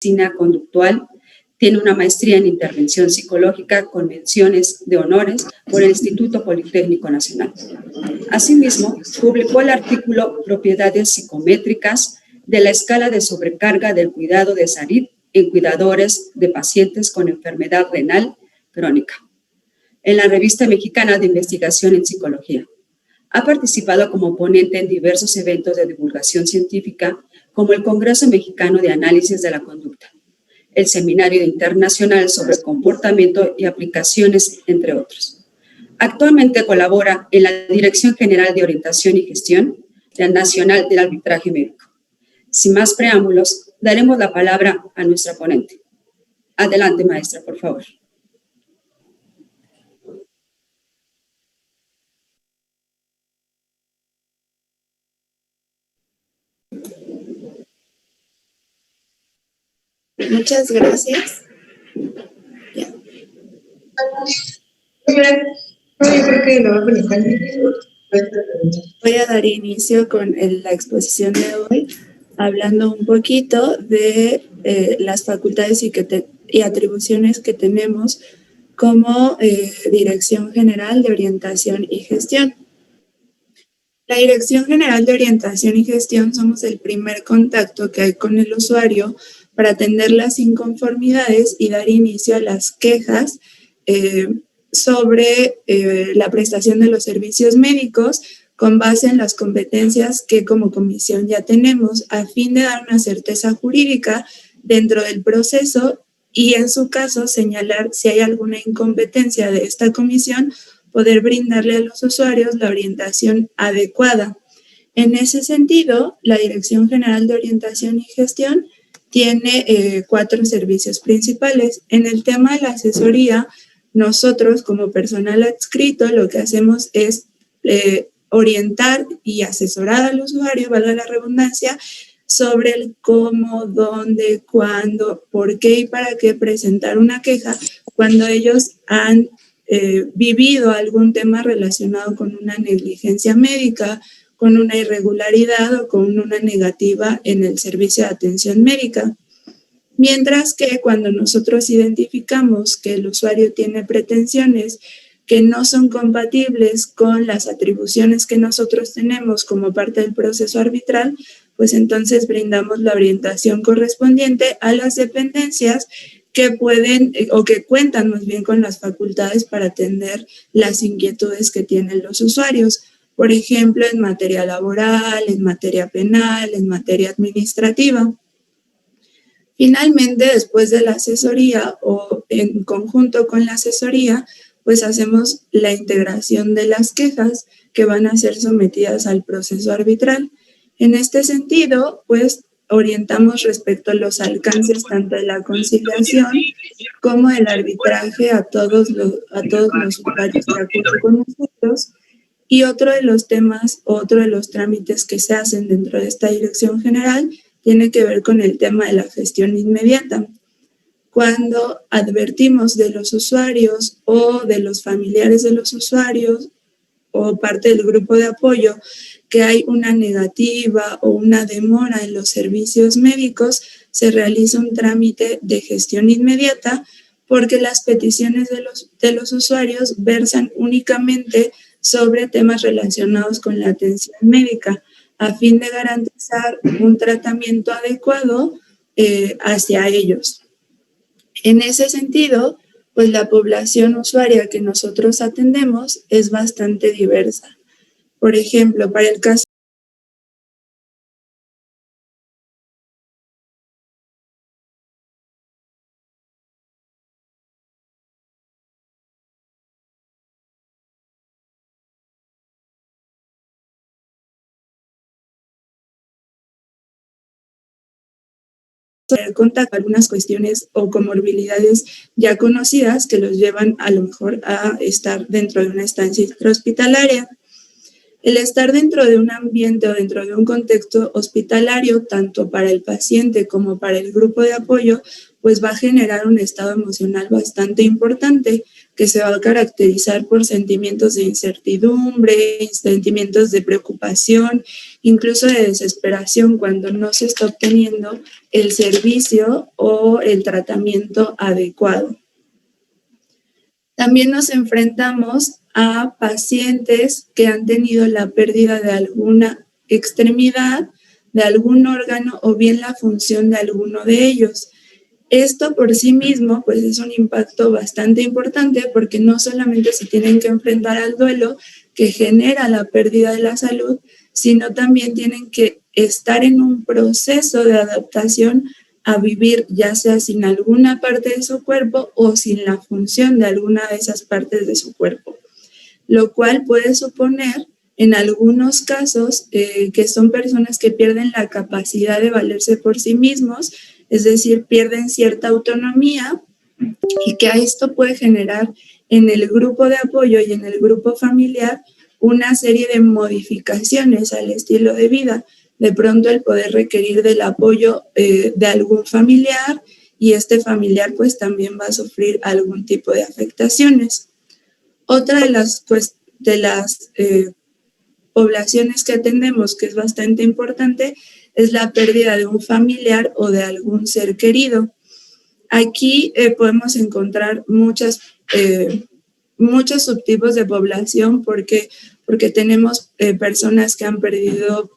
medicina conductual, tiene una maestría en intervención psicológica con menciones de honores por el Instituto Politécnico Nacional. Asimismo, publicó el artículo Propiedades psicométricas de la escala de sobrecarga del cuidado de salud en cuidadores de pacientes con enfermedad renal crónica, en la Revista Mexicana de Investigación en Psicología. Ha participado como ponente en diversos eventos de divulgación científica, como el Congreso Mexicano de Análisis de la Conducta, el Seminario Internacional sobre Comportamiento y Aplicaciones, entre otros. Actualmente colabora en la Dirección General de Orientación y Gestión Nacional del Arbitraje Médico. Sin más preámbulos, daremos la palabra a nuestra ponente. Adelante, maestra, por favor. Muchas gracias. Ya. Voy a dar inicio con la exposición de hoy, hablando un poquito de las facultades y atribuciones que tenemos como Dirección General de Orientación y Gestión. La Dirección General de Orientación y Gestión somos el primer contacto que hay con el usuario para atender las inconformidades y dar inicio a las quejas sobre la prestación de los servicios médicos con base en las competencias que como comisión ya tenemos, a fin de dar una certeza jurídica dentro del proceso y en su caso señalar si hay alguna incompetencia de esta comisión, poder brindarle a los usuarios la orientación adecuada. En ese sentido, la Dirección General de Orientación y Gestión tiene 4 servicios principales. En el tema de la asesoría, nosotros como personal adscrito lo que hacemos es orientar y asesorar al usuario, valga la redundancia, sobre el cómo, dónde, cuándo, por qué y para qué presentar una queja cuando ellos han vivido algún tema relacionado con una negligencia médica, con una irregularidad o con una negativa en el servicio de atención médica. Mientras que cuando nosotros identificamos que el usuario tiene pretensiones que no son compatibles con las atribuciones que nosotros tenemos como parte del proceso arbitral, pues entonces brindamos la orientación correspondiente a las dependencias que pueden o que cuentan más bien con las facultades para atender las inquietudes que tienen los usuarios. Por ejemplo, en materia laboral, en materia penal, en materia administrativa. Finalmente, después de la asesoría o en conjunto con la asesoría, pues hacemos la integración de las quejas que van a ser sometidas al proceso arbitral. En este sentido, pues orientamos respecto a los alcances tanto de la conciliación como del arbitraje a todos los usuarios que acuden con nosotros. Y otro de los temas, otro de los trámites que se hacen dentro de esta dirección general tiene que ver con el tema de la gestión inmediata. Cuando advertimos de los usuarios o de los familiares de los usuarios o parte del grupo de apoyo que hay una negativa o una demora en los servicios médicos, se realiza un trámite de gestión inmediata porque las peticiones de los usuarios versan únicamente sobre temas relacionados con la atención médica, a fin de garantizar un tratamiento adecuado hacia ellos. En ese sentido, pues la población usuaria que nosotros atendemos es bastante diversa. Por ejemplo, para el caso contacto algunas cuestiones o comorbilidades ya conocidas que los llevan a lo mejor a estar dentro de una estancia intrahospitalaria. El estar dentro de un ambiente o dentro de un contexto hospitalario, tanto para el paciente como para el grupo de apoyo, pues va a generar un estado emocional bastante importante que se va a caracterizar por sentimientos de incertidumbre, sentimientos de preocupación, incluso de desesperación cuando no se está obteniendo el servicio o el tratamiento adecuado. También nos enfrentamos a pacientes que han tenido la pérdida de alguna extremidad, de algún órgano o bien la función de alguno de ellos. Esto por sí mismo pues es un impacto bastante importante porque no solamente se tienen que enfrentar al duelo que genera la pérdida de la salud, sino también tienen que estar en un proceso de adaptación a vivir ya sea sin alguna parte de su cuerpo o sin la función de alguna de esas partes de su cuerpo, lo cual puede suponer en algunos casos que son personas que pierden la capacidad de valerse por sí mismos, es decir, pierden cierta autonomía y que a esto puede generar en el grupo de apoyo y en el grupo familiar una serie de modificaciones al estilo de vida. De pronto el poder requerir del apoyo de algún familiar y este familiar pues también va a sufrir algún tipo de afectaciones. Otra de las poblaciones que atendemos que es bastante importante es la pérdida de un familiar o de algún ser querido. Aquí podemos encontrar muchos subtipos de población porque tenemos personas que han perdido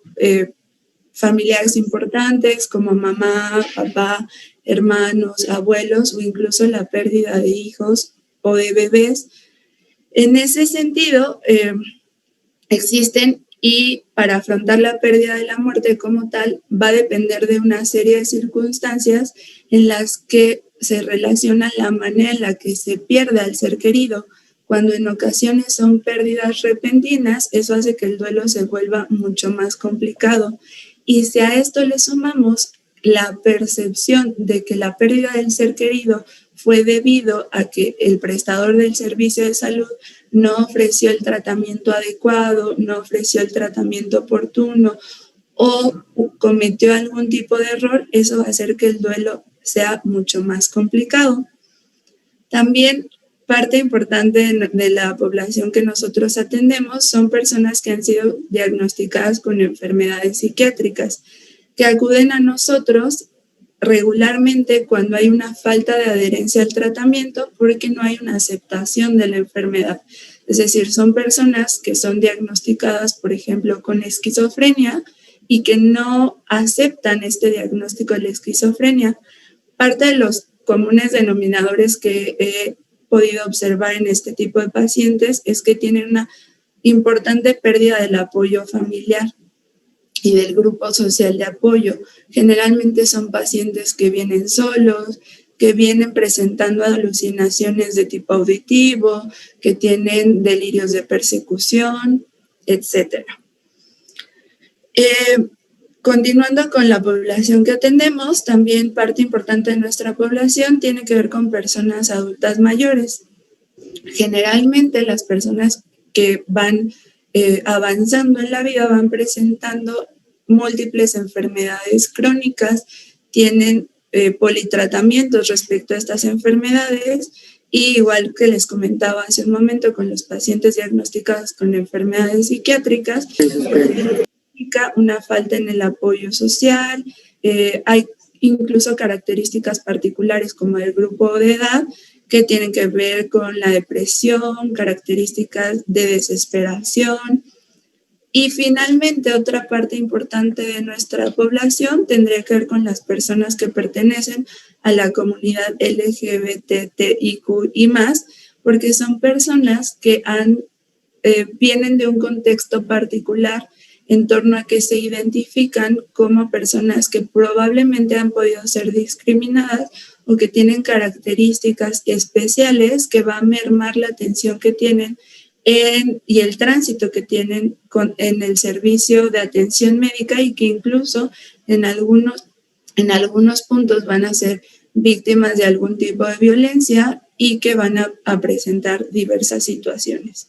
familiares importantes como mamá, papá, hermanos, abuelos o incluso la pérdida de hijos o de bebés. En ese sentido, existen y para afrontar la pérdida de la muerte como tal va a depender de una serie de circunstancias en las que se relaciona la manera en la que se pierde al ser querido. Cuando en ocasiones son pérdidas repentinas, eso hace que el duelo se vuelva mucho más complicado. Y si a esto le sumamos la percepción de que la pérdida del ser querido fue debido a que el prestador del servicio de salud no ofreció el tratamiento adecuado, no ofreció el tratamiento oportuno o cometió algún tipo de error, eso va a hacer que el duelo sea mucho más complicado. También parte importante de la población que nosotros atendemos son personas que han sido diagnosticadas con enfermedades psiquiátricas, que acuden a nosotros regularmente cuando hay una falta de adherencia al tratamiento porque no hay una aceptación de la enfermedad. Es decir, son personas que son diagnosticadas, por ejemplo, con esquizofrenia y que no aceptan este diagnóstico de la esquizofrenia. Parte de los comunes denominadores que he podido observar en este tipo de pacientes es que tienen una importante pérdida del apoyo familiar y del grupo social de apoyo. Generalmente son pacientes que vienen solos, que vienen presentando alucinaciones de tipo auditivo, que tienen delirios de persecución, etc. Continuando con la población que atendemos, también parte importante de nuestra población tiene que ver con personas adultas mayores. Generalmente las personas que van avanzando en la vida van presentando múltiples enfermedades crónicas, tienen politratamientos respecto a estas enfermedades y igual que les comentaba hace un momento con los pacientes diagnosticados con enfermedades psiquiátricas, una falta en el apoyo social, hay incluso características particulares como el grupo de edad que tienen que ver con la depresión, características de desesperación. Y finalmente, otra parte importante de nuestra población tendría que ver con las personas que pertenecen a la comunidad LGBTIQ y más, porque son personas que vienen de un contexto particular en torno a que se identifican como personas que probablemente han podido ser discriminadas o que tienen características especiales que va a mermar la atención que tienen y el tránsito que tienen en el servicio de atención médica y que incluso en algunos puntos van a ser víctimas de algún tipo de violencia y que van a presentar diversas situaciones.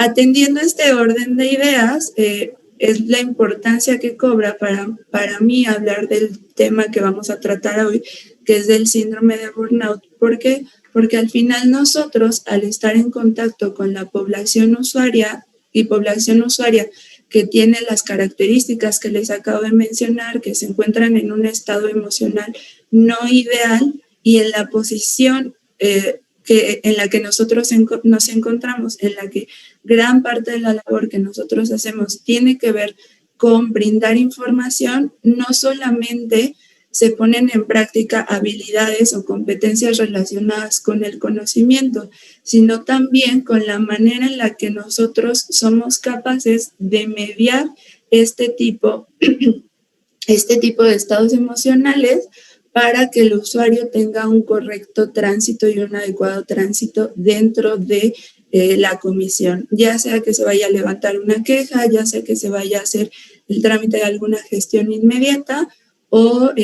Atendiendo este orden de ideas, es la importancia que cobra para mí hablar del tema que vamos a tratar hoy, que es del síndrome de burnout. ¿Por qué? porque al final nosotros, al estar en contacto con la población usuaria que tiene las características que les acabo de mencionar, que se encuentran en un estado emocional no ideal y en la posición en la que nosotros nos encontramos, en la que gran parte de la labor que nosotros hacemos tiene que ver con brindar información, no solamente se ponen en práctica habilidades o competencias relacionadas con el conocimiento, sino también con la manera en la que nosotros somos capaces de mediar este tipo de estados emocionales para que el usuario tenga un correcto tránsito y un adecuado tránsito dentro de la comisión, ya sea que se vaya a levantar una queja, ya sea que se vaya a hacer el trámite de alguna gestión inmediata o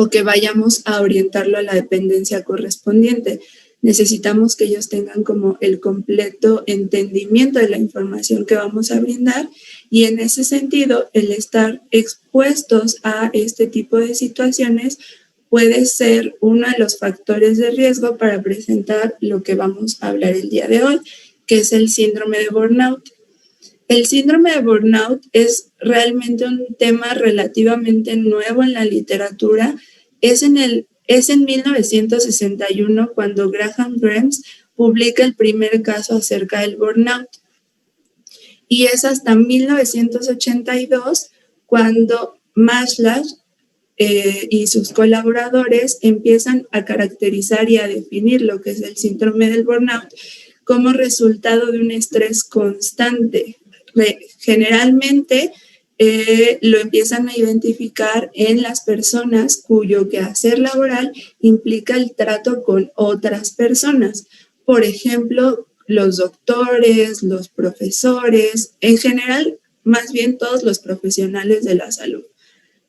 que vayamos a orientarlo a la dependencia correspondiente. Necesitamos que ellos tengan como el completo entendimiento de la información que vamos a brindar y en ese sentido el estar expuestos a este tipo de situaciones puede ser uno de los factores de riesgo para presentar lo que vamos a hablar el día de hoy, que es el síndrome de burnout. El síndrome de burnout es realmente un tema relativamente nuevo en la literatura. Es en 1961 cuando Graham Grimes publica el primer caso acerca del burnout. Y es hasta 1982 cuando Maslow y sus colaboradores empiezan a caracterizar y a definir lo que es el síndrome del burnout como resultado de un estrés constante. Generalmente lo empiezan a identificar en las personas cuyo quehacer laboral implica el trato con otras personas. Por ejemplo, los doctores, los profesores, en general, más bien todos los profesionales de la salud,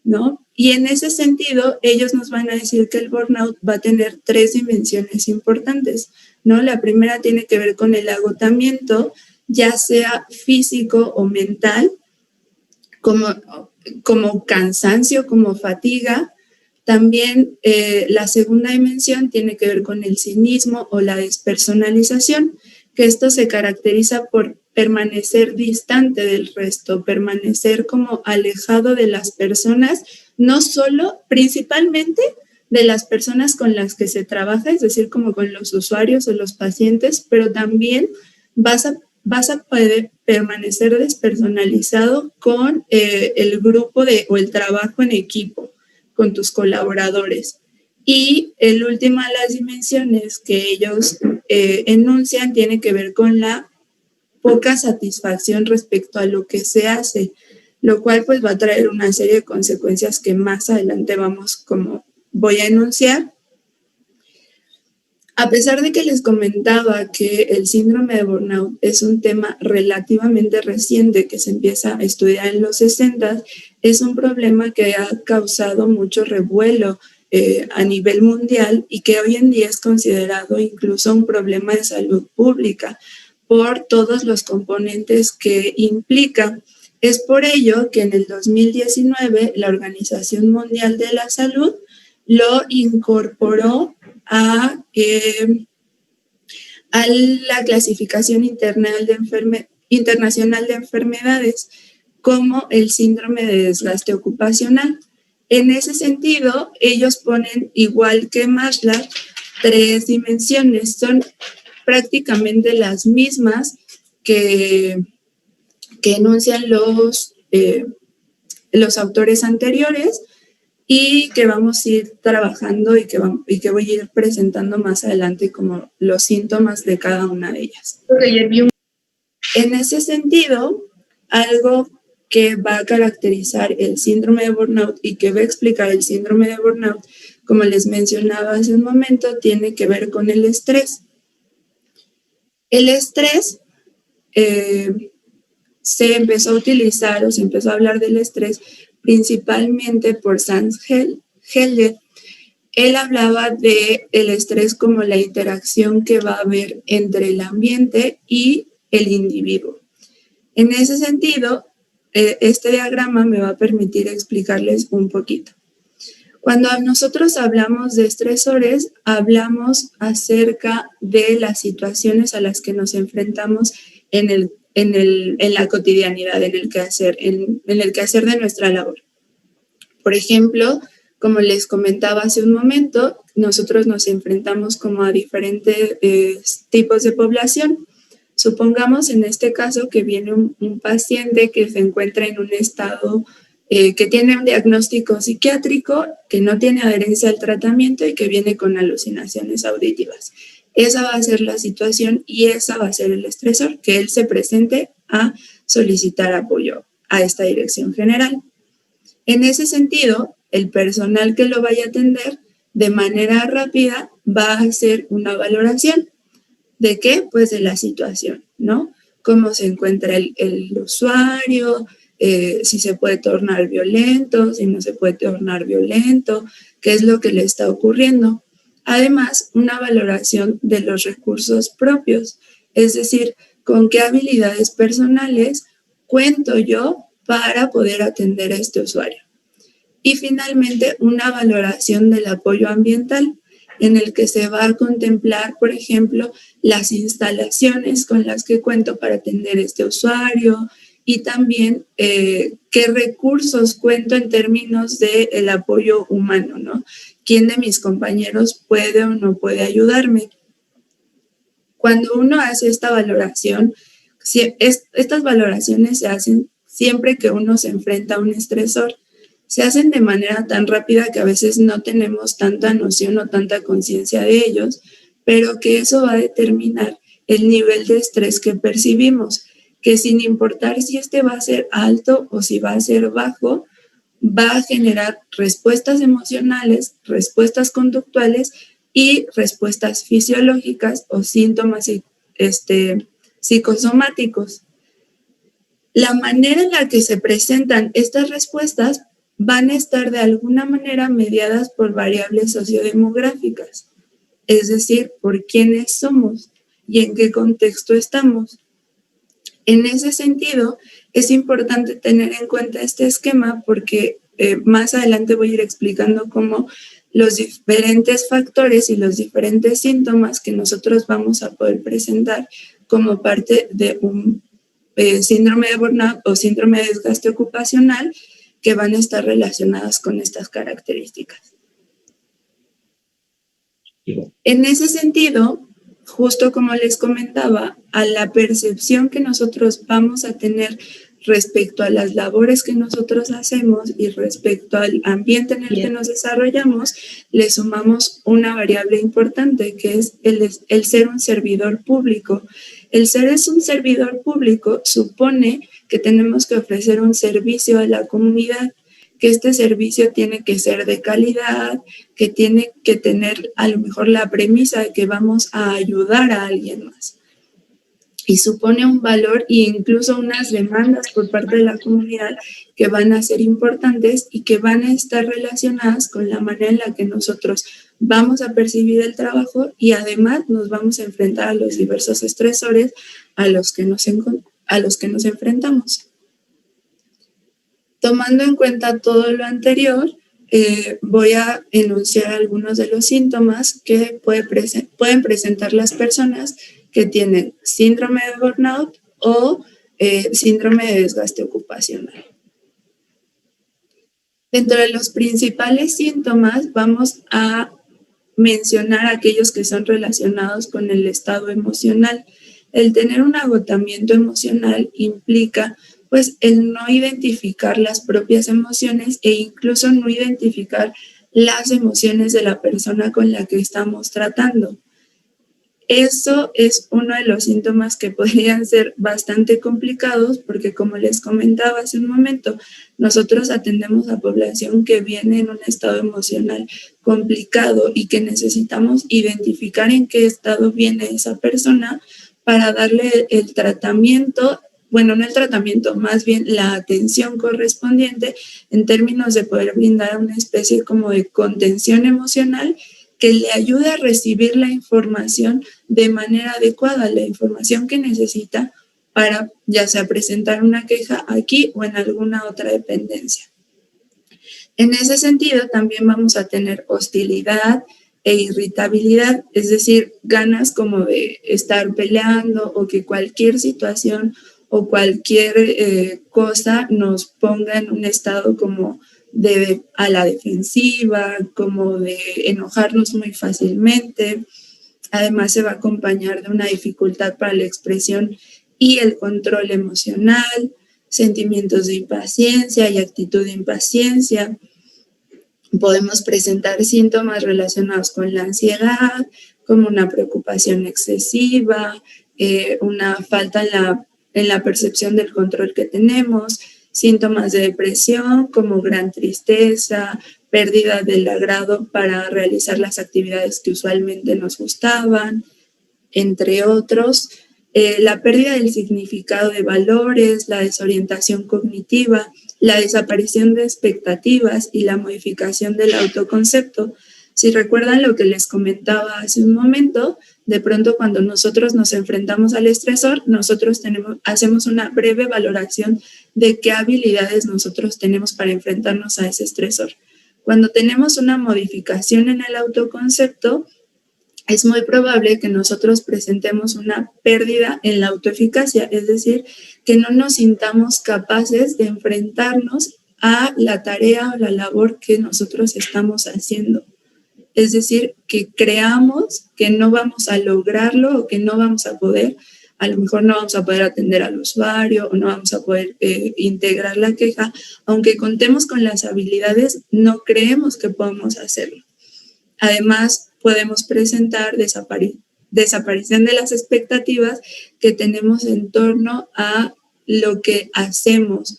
¿no? Y en ese sentido, ellos nos van a decir que el burnout va a tener 3 dimensiones importantes, ¿no? La primera tiene que ver con el agotamiento, ya sea físico o mental, como cansancio, como fatiga. También la segunda dimensión tiene que ver con el cinismo o la despersonalización, que esto se caracteriza por permanecer distante del resto, permanecer como alejado de las personas, no solo, principalmente de las personas con las que se trabaja, es decir, como con los usuarios o los pacientes, pero también vas a poder permanecer despersonalizado con el grupo o el trabajo en equipo, con tus colaboradores. Y el último de las dimensiones que ellos enuncian tiene que ver con la poca satisfacción respecto a lo que se hace, lo cual pues va a traer una serie de consecuencias que más adelante voy a enunciar. A pesar de que les comentaba que el síndrome de burnout es un tema relativamente reciente que se empieza a estudiar en los 60, es un problema que ha causado mucho revuelo a nivel mundial y que hoy en día es considerado incluso un problema de salud pública por todos los componentes que implica. Es por ello que en el 2019 la Organización Mundial de la Salud lo incorporó a la clasificación internacional de enfermedades como el síndrome de desgaste ocupacional. En ese sentido, ellos ponen, igual que Maslow, 3 dimensiones. Son prácticamente las mismas que enuncian los autores anteriores y que vamos a ir trabajando y que voy a ir presentando más adelante como los síntomas de cada una de ellas. En ese sentido, algo que va a caracterizar el síndrome de burnout y que va a explicar el síndrome de burnout, como les mencionaba hace un momento, tiene que ver con el estrés. El estrés se empezó a utilizar o se empezó a hablar del estrés principalmente por Sans Helder. Él hablaba del estrés como la interacción que va a haber entre el ambiente y el individuo. En ese sentido, este diagrama me va a permitir explicarles un poquito. Cuando nosotros hablamos de estresores, hablamos acerca de las situaciones a las que nos enfrentamos en la cotidianidad, en el quehacer de nuestra labor. Por ejemplo, como les comentaba hace un momento, nosotros nos enfrentamos como a diferentes tipos de población. Supongamos en este caso que viene un paciente que se encuentra en un estado que tiene un diagnóstico psiquiátrico, que no tiene adherencia al tratamiento y que viene con alucinaciones auditivas. Esa va a ser la situación y esa va a ser el estresor, que él se presente a solicitar apoyo a esta dirección general. En ese sentido, el personal que lo vaya a atender de manera rápida va a hacer una valoración. ¿De qué? Pues de la situación, ¿no? Cómo se encuentra el usuario, si se puede tornar violento, si no se puede tornar violento, qué es lo que le está ocurriendo. Además, una valoración de los recursos propios, es decir, con qué habilidades personales cuento yo para poder atender a este usuario. Y finalmente, una valoración del apoyo ambiental, en el que se va a contemplar, por ejemplo, las instalaciones con las que cuento para atender a este usuario y también qué recursos cuento en términos del apoyo humano, ¿no? ¿Quién de mis compañeros puede o no puede ayudarme? Cuando uno hace esta valoración, estas valoraciones se hacen siempre que uno se enfrenta a un estresor. Se hacen de manera tan rápida que a veces no tenemos tanta noción o tanta conciencia de ellos, pero que eso va a determinar el nivel de estrés que percibimos, que sin importar si este va a ser alto o si va a ser bajo, va a generar respuestas emocionales, respuestas conductuales y respuestas fisiológicas o síntomas psicosomáticos. La manera en la que se presentan estas respuestas van a estar de alguna manera mediadas por variables sociodemográficas, es decir, por quiénes somos y en qué contexto estamos. En ese sentido, es importante tener en cuenta este esquema porque más adelante voy a ir explicando cómo los diferentes factores y los diferentes síntomas que nosotros vamos a poder presentar como parte de un síndrome de burnout o síndrome de desgaste ocupacional que van a estar relacionadas con estas características. En ese sentido, justo como les comentaba, a la percepción que nosotros vamos a tener respecto a las labores que nosotros hacemos y respecto al ambiente en el que nos desarrollamos, le sumamos una variable importante que es el ser un servidor público. El ser un servidor público supone que tenemos que ofrecer un servicio a la comunidad, que este servicio tiene que ser de calidad, que tiene que tener a lo mejor la premisa de que vamos a ayudar a alguien más. Y supone un valor e incluso unas demandas por parte de la comunidad que van a ser importantes y que van a estar relacionadas con la manera en la que nosotros vamos a percibir el trabajo y además nos vamos a enfrentar a los diversos estresores a los que nos enfrentamos. Tomando en cuenta todo lo anterior, voy a enunciar algunos de los síntomas que pueden presentar las personas que tienen síndrome de burnout o síndrome de desgaste ocupacional. Dentro de los principales síntomas vamos a mencionar aquellos que son relacionados con el estado emocional. El tener un agotamiento emocional implica pues el no identificar las propias emociones e incluso no identificar las emociones de la persona con la que estamos tratando. Eso es uno de los síntomas que podrían ser bastante complicados porque, como les comentaba hace un momento, nosotros atendemos a población que viene en un estado emocional complicado y que necesitamos identificar en qué estado viene esa persona para darle el tratamiento, bueno, no el tratamiento, más bien la atención correspondiente en términos de poder brindar una especie como de contención emocional que le ayude a recibir la información de manera adecuada, la información que necesita para ya sea presentar una queja aquí o en alguna otra dependencia. En ese sentido, también vamos a tener hostilidad e irritabilidad, es decir, ganas como de estar peleando o que cualquier situación o cualquier cosa nos ponga en un estado como a la defensiva, como de enojarnos muy fácilmente. Además, se va a acompañar de una dificultad para la expresión y el control emocional, sentimientos de impaciencia y actitud de impaciencia. Podemos presentar síntomas relacionados con la ansiedad, como una preocupación excesiva, una falta en la percepción del control que tenemos, síntomas de depresión como gran tristeza, pérdida del agrado para realizar las actividades que usualmente nos gustaban, entre otros. La pérdida del significado de valores, la desorientación cognitiva, la desaparición de expectativas y la modificación del autoconcepto. Si recuerdan lo que les comentaba hace un momento, de pronto cuando nosotros nos enfrentamos al estresor, nosotros hacemos una breve valoración de qué habilidades nosotros tenemos para enfrentarnos a ese estresor. Cuando tenemos una modificación en el autoconcepto, es muy probable que nosotros presentemos una pérdida en la autoeficacia, es decir, que no nos sintamos capaces de enfrentarnos a la tarea o la labor que nosotros estamos haciendo. Es decir, que creamos que no vamos a lograrlo o que no vamos a poder, a lo mejor no vamos a poder atender al usuario o no vamos a poder integrar la queja, aunque contemos con las habilidades, no creemos que podamos hacerlo. Además, podemos presentar desaparición de las expectativas que tenemos en torno a lo que hacemos,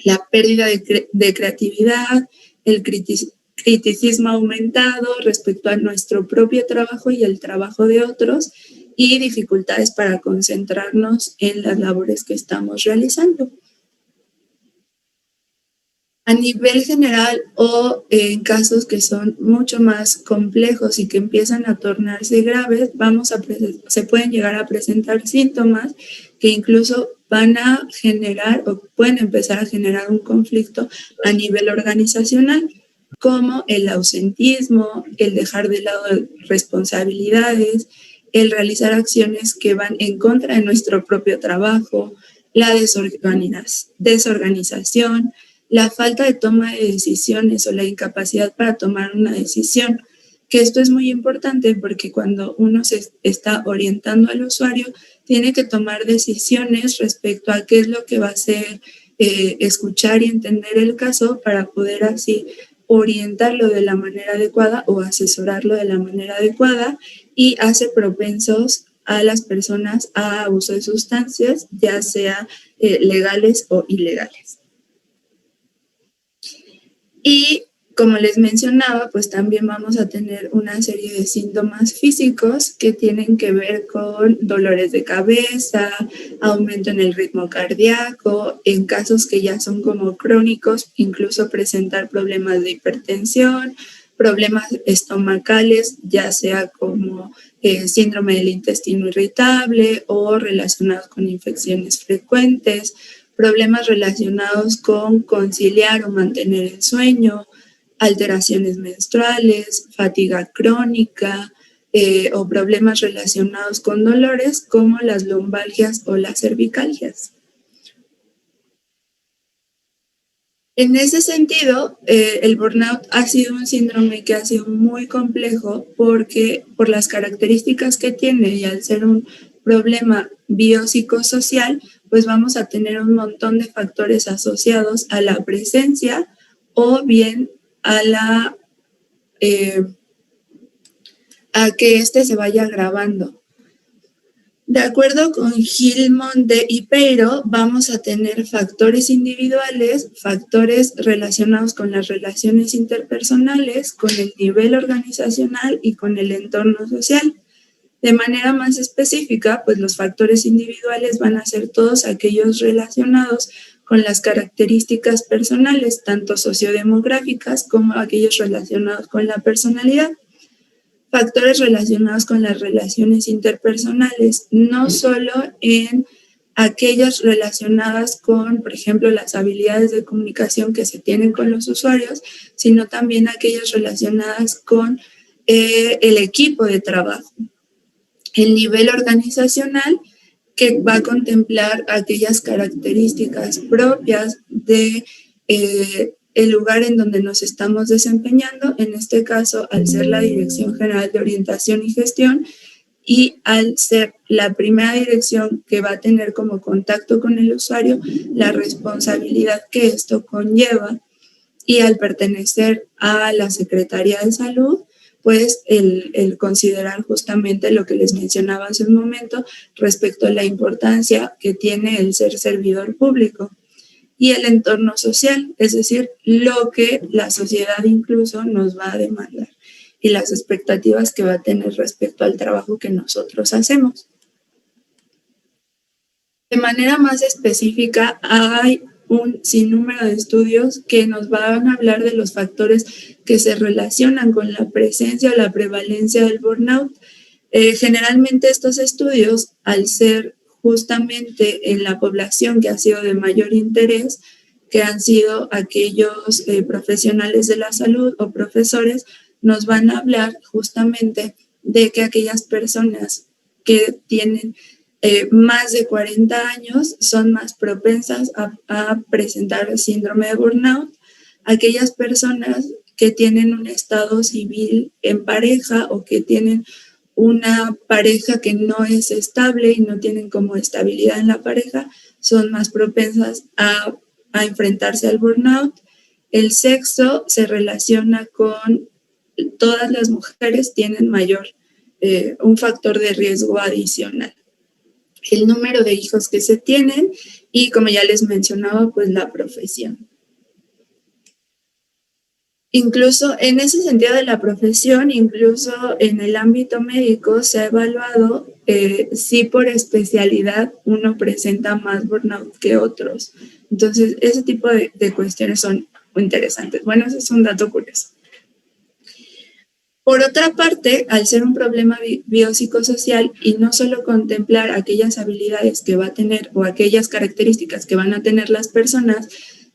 la pérdida de creatividad, el criticismo aumentado respecto a nuestro propio trabajo y el trabajo de otros y dificultades para concentrarnos en las labores que estamos realizando. A nivel general o en casos que son mucho más complejos y que empiezan a tornarse graves, se pueden llegar a presentar síntomas que incluso van a generar o pueden empezar a generar un conflicto a nivel organizacional, como el ausentismo, el dejar de lado responsabilidades, el realizar acciones que van en contra de nuestro propio trabajo, la desorganización, la falta de toma de decisiones o la incapacidad para tomar una decisión, que esto es muy importante porque cuando uno se está orientando al usuario, tiene que tomar decisiones respecto a qué es lo que va a hacer, escuchar y entender el caso para poder así orientarlo de la manera adecuada o asesorarlo de la manera adecuada y hace propensos a las personas a uso de sustancias, ya sea legales o ilegales. Y como les mencionaba, pues también vamos a tener una serie de síntomas físicos que tienen que ver con dolores de cabeza, aumento en el ritmo cardíaco, en casos que ya son como crónicos, incluso presentar problemas de hipertensión, problemas estomacales, ya sea como síndrome del intestino irritable o relacionados con infecciones frecuentes, problemas relacionados con conciliar o mantener el sueño, alteraciones menstruales, fatiga crónica o problemas relacionados con dolores como las lumbalgias o las cervicalgias. En ese sentido, el burnout ha sido un síndrome que ha sido muy complejo porque por las características que tiene y al ser un problema biopsicosocial, pues vamos a tener un montón de factores asociados a la presencia o bien a que se vaya agravando. De acuerdo con Gilmond y Peiro, vamos a tener factores individuales, factores relacionados con las relaciones interpersonales, con el nivel organizacional y con el entorno social. De manera más específica, pues los factores individuales van a ser todos aquellos relacionados con las características personales, tanto sociodemográficas como aquellos relacionados con la personalidad. Factores relacionados con las relaciones interpersonales, no solo en aquellas relacionadas con, por ejemplo, las habilidades de comunicación que se tienen con los usuarios, sino también aquellas relacionadas con el equipo de trabajo. El nivel organizacional, que va a contemplar aquellas características propias de el lugar en donde nos estamos desempeñando, en este caso, al ser la Dirección General de Orientación y Gestión, y al ser la primera dirección que va a tener como contacto con el usuario, la responsabilidad que esto conlleva, y al pertenecer a la Secretaría de Salud, pues el considerar justamente lo que les mencionaba hace un momento respecto a la importancia que tiene el ser servidor público, y el entorno social, es decir, lo que la sociedad incluso nos va a demandar y las expectativas que va a tener respecto al trabajo que nosotros hacemos. De manera más específica, hay un sinnúmero de estudios que nos van a hablar de los factores que se relacionan con la presencia o la prevalencia del burnout. Generalmente estos estudios, al ser justamente en la población que ha sido de mayor interés, que han sido aquellos profesionales de la salud o profesores, nos van a hablar justamente de que aquellas personas que tienen más de 40 años son más propensas a presentar síndrome de burnout. Aquellas personas que tienen un estado civil en pareja o que tienen una pareja que no es estable y no tienen como estabilidad en la pareja, son más propensas a enfrentarse al burnout. El sexo se relaciona con todas las mujeres, tienen un factor de riesgo adicional. El número de hijos que se tienen y, como ya les mencionaba, pues la profesión. Incluso en ese sentido de la profesión, incluso en el ámbito médico, se ha evaluado si por especialidad uno presenta más burnout que otros. Entonces, ese tipo de cuestiones son muy interesantes. Bueno, ese es un dato curioso. Por otra parte, al ser un problema biopsicosocial y no solo contemplar aquellas habilidades que va a tener o aquellas características que van a tener las personas,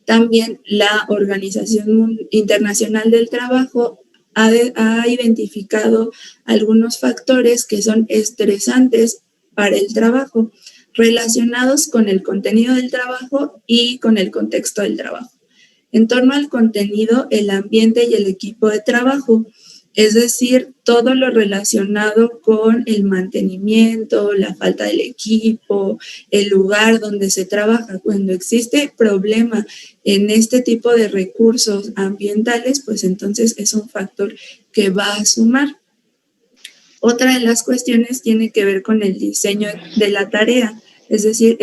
también la Organización Internacional del Trabajo ha identificado algunos factores que son estresantes para el trabajo, relacionados con el contenido del trabajo y con el contexto del trabajo. En torno al contenido, el ambiente y el equipo de trabajo, es decir, todo lo relacionado con el mantenimiento, la falta del equipo, el lugar donde se trabaja. Cuando existe problema en este tipo de recursos ambientales, pues entonces es un factor que va a sumar. Otra de las cuestiones tiene que ver con el diseño de la tarea, es decir,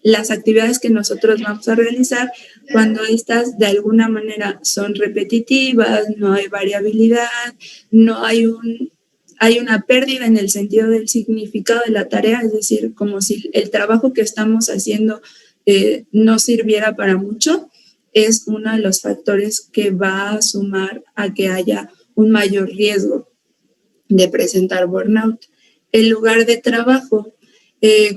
las actividades que nosotros vamos a realizar, cuando estas de alguna manera son repetitivas, no hay variabilidad, no hay una pérdida en el sentido del significado de la tarea, es decir, como si el trabajo que estamos haciendo no sirviera para mucho, es uno de los factores que va a sumar a que haya un mayor riesgo de presentar burnout. El lugar de trabajo,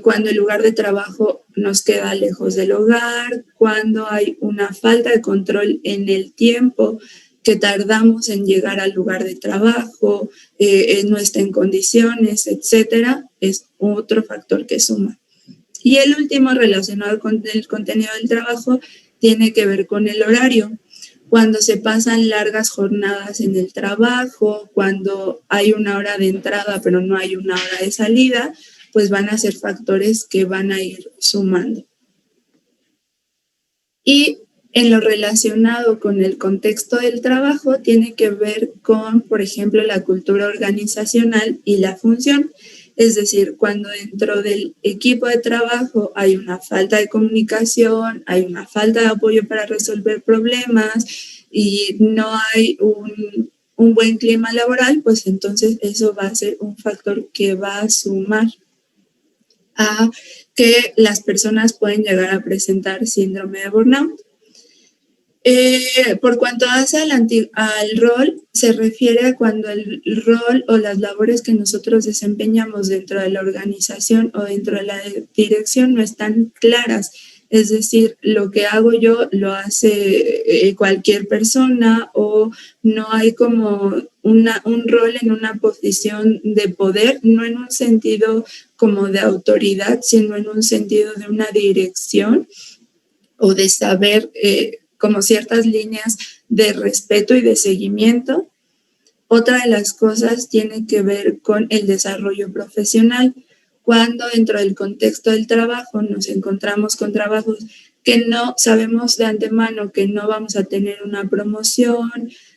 cuando el lugar de trabajo nos queda lejos del hogar, cuando hay una falta de control en el tiempo que tardamos en llegar al lugar de trabajo, no está en condiciones, etcétera, es otro factor que suma. Y el último, relacionado con el contenido del trabajo, tiene que ver con el horario. Cuando se pasan largas jornadas en el trabajo, cuando hay una hora de entrada pero no hay una hora de salida, pues van a ser factores que van a ir sumando. Y en lo relacionado con el contexto del trabajo, tiene que ver con, por ejemplo, la cultura organizacional y la función. Es decir, cuando dentro del equipo de trabajo hay una falta de comunicación, hay una falta de apoyo para resolver problemas y no hay un buen clima laboral, pues entonces eso va a ser un factor que va a sumar a que las personas pueden llegar a presentar síndrome de burnout. Por cuanto hace al rol, se refiere a cuando el rol o las labores que nosotros desempeñamos dentro de la organización o dentro de la dirección no están claras. Es decir, lo que hago yo lo hace cualquier persona, o no hay como un rol en una posición de poder, no en un sentido como de autoridad, sino en un sentido de una dirección o de saber como ciertas líneas de respeto y de seguimiento. Otra de las cosas tiene que ver con el desarrollo profesional. Cuando dentro del contexto del trabajo nos encontramos con trabajos que no sabemos de antemano que no vamos a tener una promoción,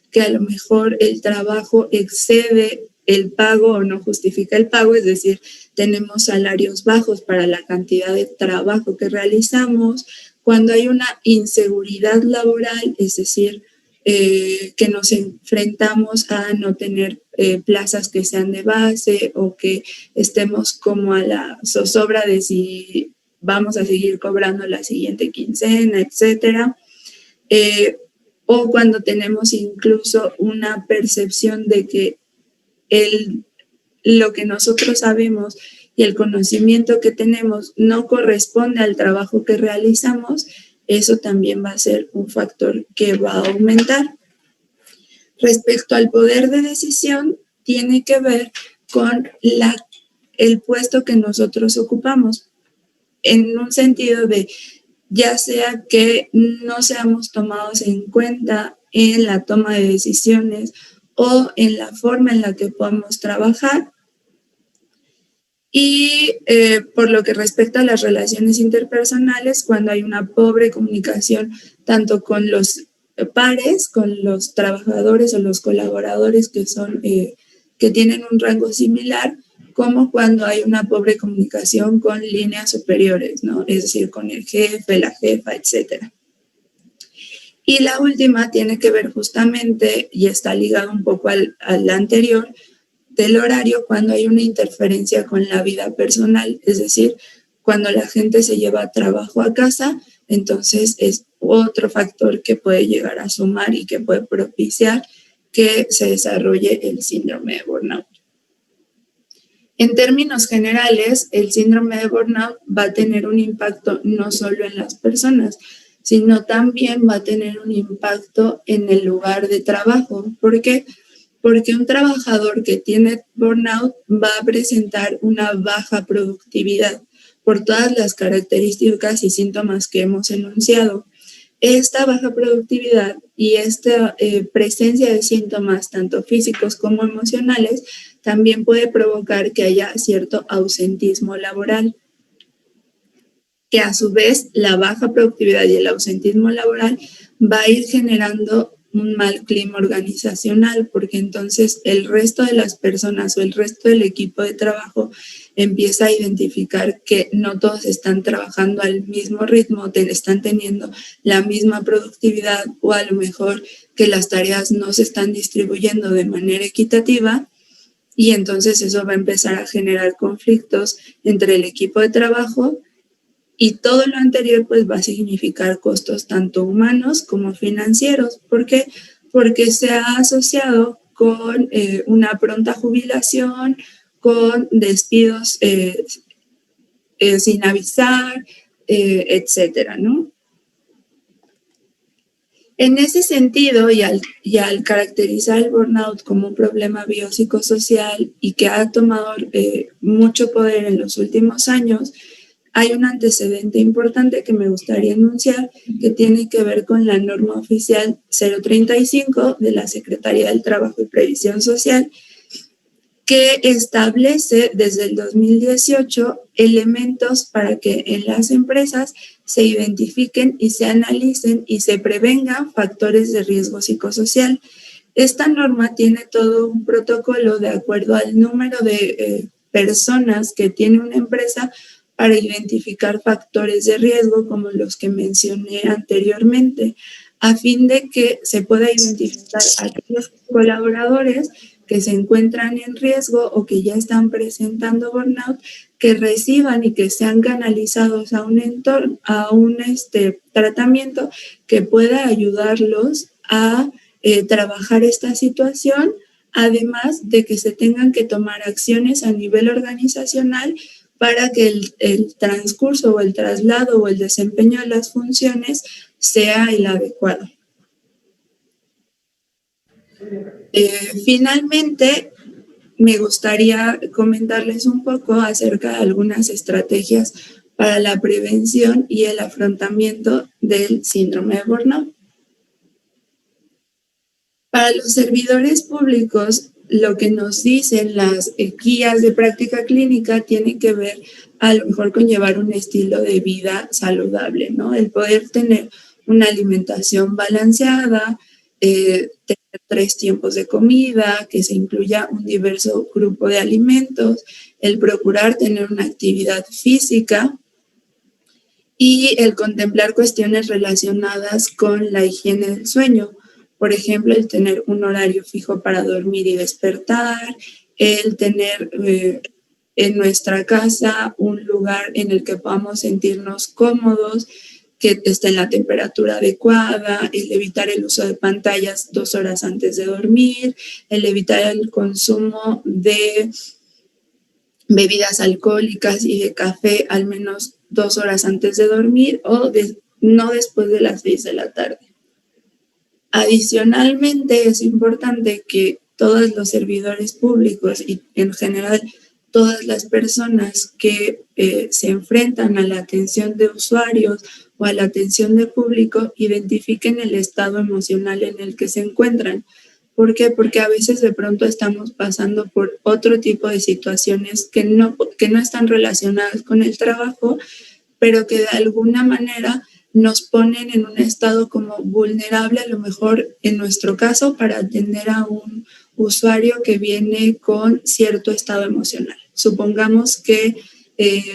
que a lo mejor el trabajo excede el pago o no justifica el pago, es decir, tenemos salarios bajos para la cantidad de trabajo que realizamos. Cuando hay una inseguridad laboral, es decir, que nos enfrentamos a no tener plazas que sean de base, o que estemos como a la zozobra de si vamos a seguir cobrando la siguiente quincena, etcétera. O cuando tenemos incluso una percepción de que lo que nosotros sabemos y el conocimiento que tenemos no corresponde al trabajo que realizamos, eso también va a ser un factor que va a aumentar. Respecto al poder de decisión, tiene que ver con el puesto que nosotros ocupamos, en un sentido de ya sea que no seamos tomados en cuenta en la toma de decisiones o en la forma en la que podemos trabajar. Y por lo que respecta a las relaciones interpersonales, cuando hay una pobre comunicación tanto con los pares, con los trabajadores o los colaboradores que tienen un rango similar, como cuando hay una pobre comunicación con líneas superiores, ¿no? Es decir, con el jefe, la jefa, etcétera. Y la última tiene que ver justamente, y está ligado un poco al anterior, del horario, cuando hay una interferencia con la vida personal, es decir, cuando la gente se lleva trabajo a casa, entonces es otro factor que puede llegar a sumar y que puede propiciar que se desarrolle el síndrome de burnout. En términos generales, el síndrome de burnout va a tener un impacto no solo en las personas, sino también va a tener un impacto en el lugar de trabajo. ¿Por qué? Porque un trabajador que tiene burnout va a presentar una baja productividad por todas las características y síntomas que hemos enunciado. Esta baja productividad y esta presencia de síntomas tanto físicos como emocionales también puede provocar que haya cierto ausentismo laboral, que a su vez la baja productividad y el ausentismo laboral va a ir generando un mal clima organizacional, porque entonces el resto de las personas o el resto del equipo de trabajo empieza a identificar que no todos están trabajando al mismo ritmo, están teniendo la misma productividad, o a lo mejor que las tareas no se están distribuyendo de manera equitativa, y entonces eso va a empezar a generar conflictos entre el equipo de trabajo. Y todo lo anterior pues va a significar costos tanto humanos como financieros. ¿Por qué? Porque se ha asociado con una pronta jubilación, con despidos sin avisar, etcétera, ¿no? En ese sentido, y al caracterizar el burnout como un problema biopsicosocial y que ha tomado mucho poder en los últimos años, hay un antecedente importante que me gustaría enunciar, que tiene que ver con la norma oficial 035 de la Secretaría del Trabajo y Previsión Social, que establece desde el 2018 elementos para que en las empresas se identifiquen y se analicen y se prevengan factores de riesgo psicosocial. Esta norma tiene todo un protocolo de acuerdo al número de personas que tiene una empresa para identificar factores de riesgo como los que mencioné anteriormente, a fin de que se pueda identificar a aquellos colaboradores que se encuentran en riesgo o que ya están presentando burnout, que reciban y que sean canalizados a un entorno, a un tratamiento que pueda ayudarlos a trabajar esta situación, además de que se tengan que tomar acciones a nivel organizacional para que el transcurso o el traslado o el desempeño de las funciones sea el adecuado. Finalmente, me gustaría comentarles un poco acerca de algunas estrategias para la prevención y el afrontamiento del síndrome de burnout. Para los servidores públicos, lo que nos dicen las guías de práctica clínica tiene que ver a lo mejor con llevar un estilo de vida saludable, ¿no? El poder tener una alimentación balanceada, tener 3 tiempos de comida, que se incluya un diverso grupo de alimentos, el procurar tener una actividad física y el contemplar cuestiones relacionadas con la higiene del sueño. Por ejemplo, el tener un horario fijo para dormir y despertar, el tener en nuestra casa un lugar en el que podamos sentirnos cómodos, que esté en la temperatura adecuada, el evitar el uso de pantallas 2 horas antes de dormir, el evitar el consumo de bebidas alcohólicas y de café al menos 2 horas antes de dormir o no después de las 6 de la tarde. Adicionalmente, es importante que todos los servidores públicos y en general todas las personas que se enfrentan a la atención de usuarios o a la atención de público identifiquen el estado emocional en el que se encuentran. ¿Por qué? Porque a veces de pronto estamos pasando por otro tipo de situaciones que no están relacionadas con el trabajo, pero que de alguna manera nos ponen en un estado como vulnerable, a lo mejor en nuestro caso, para atender a un usuario que viene con cierto estado emocional. Supongamos que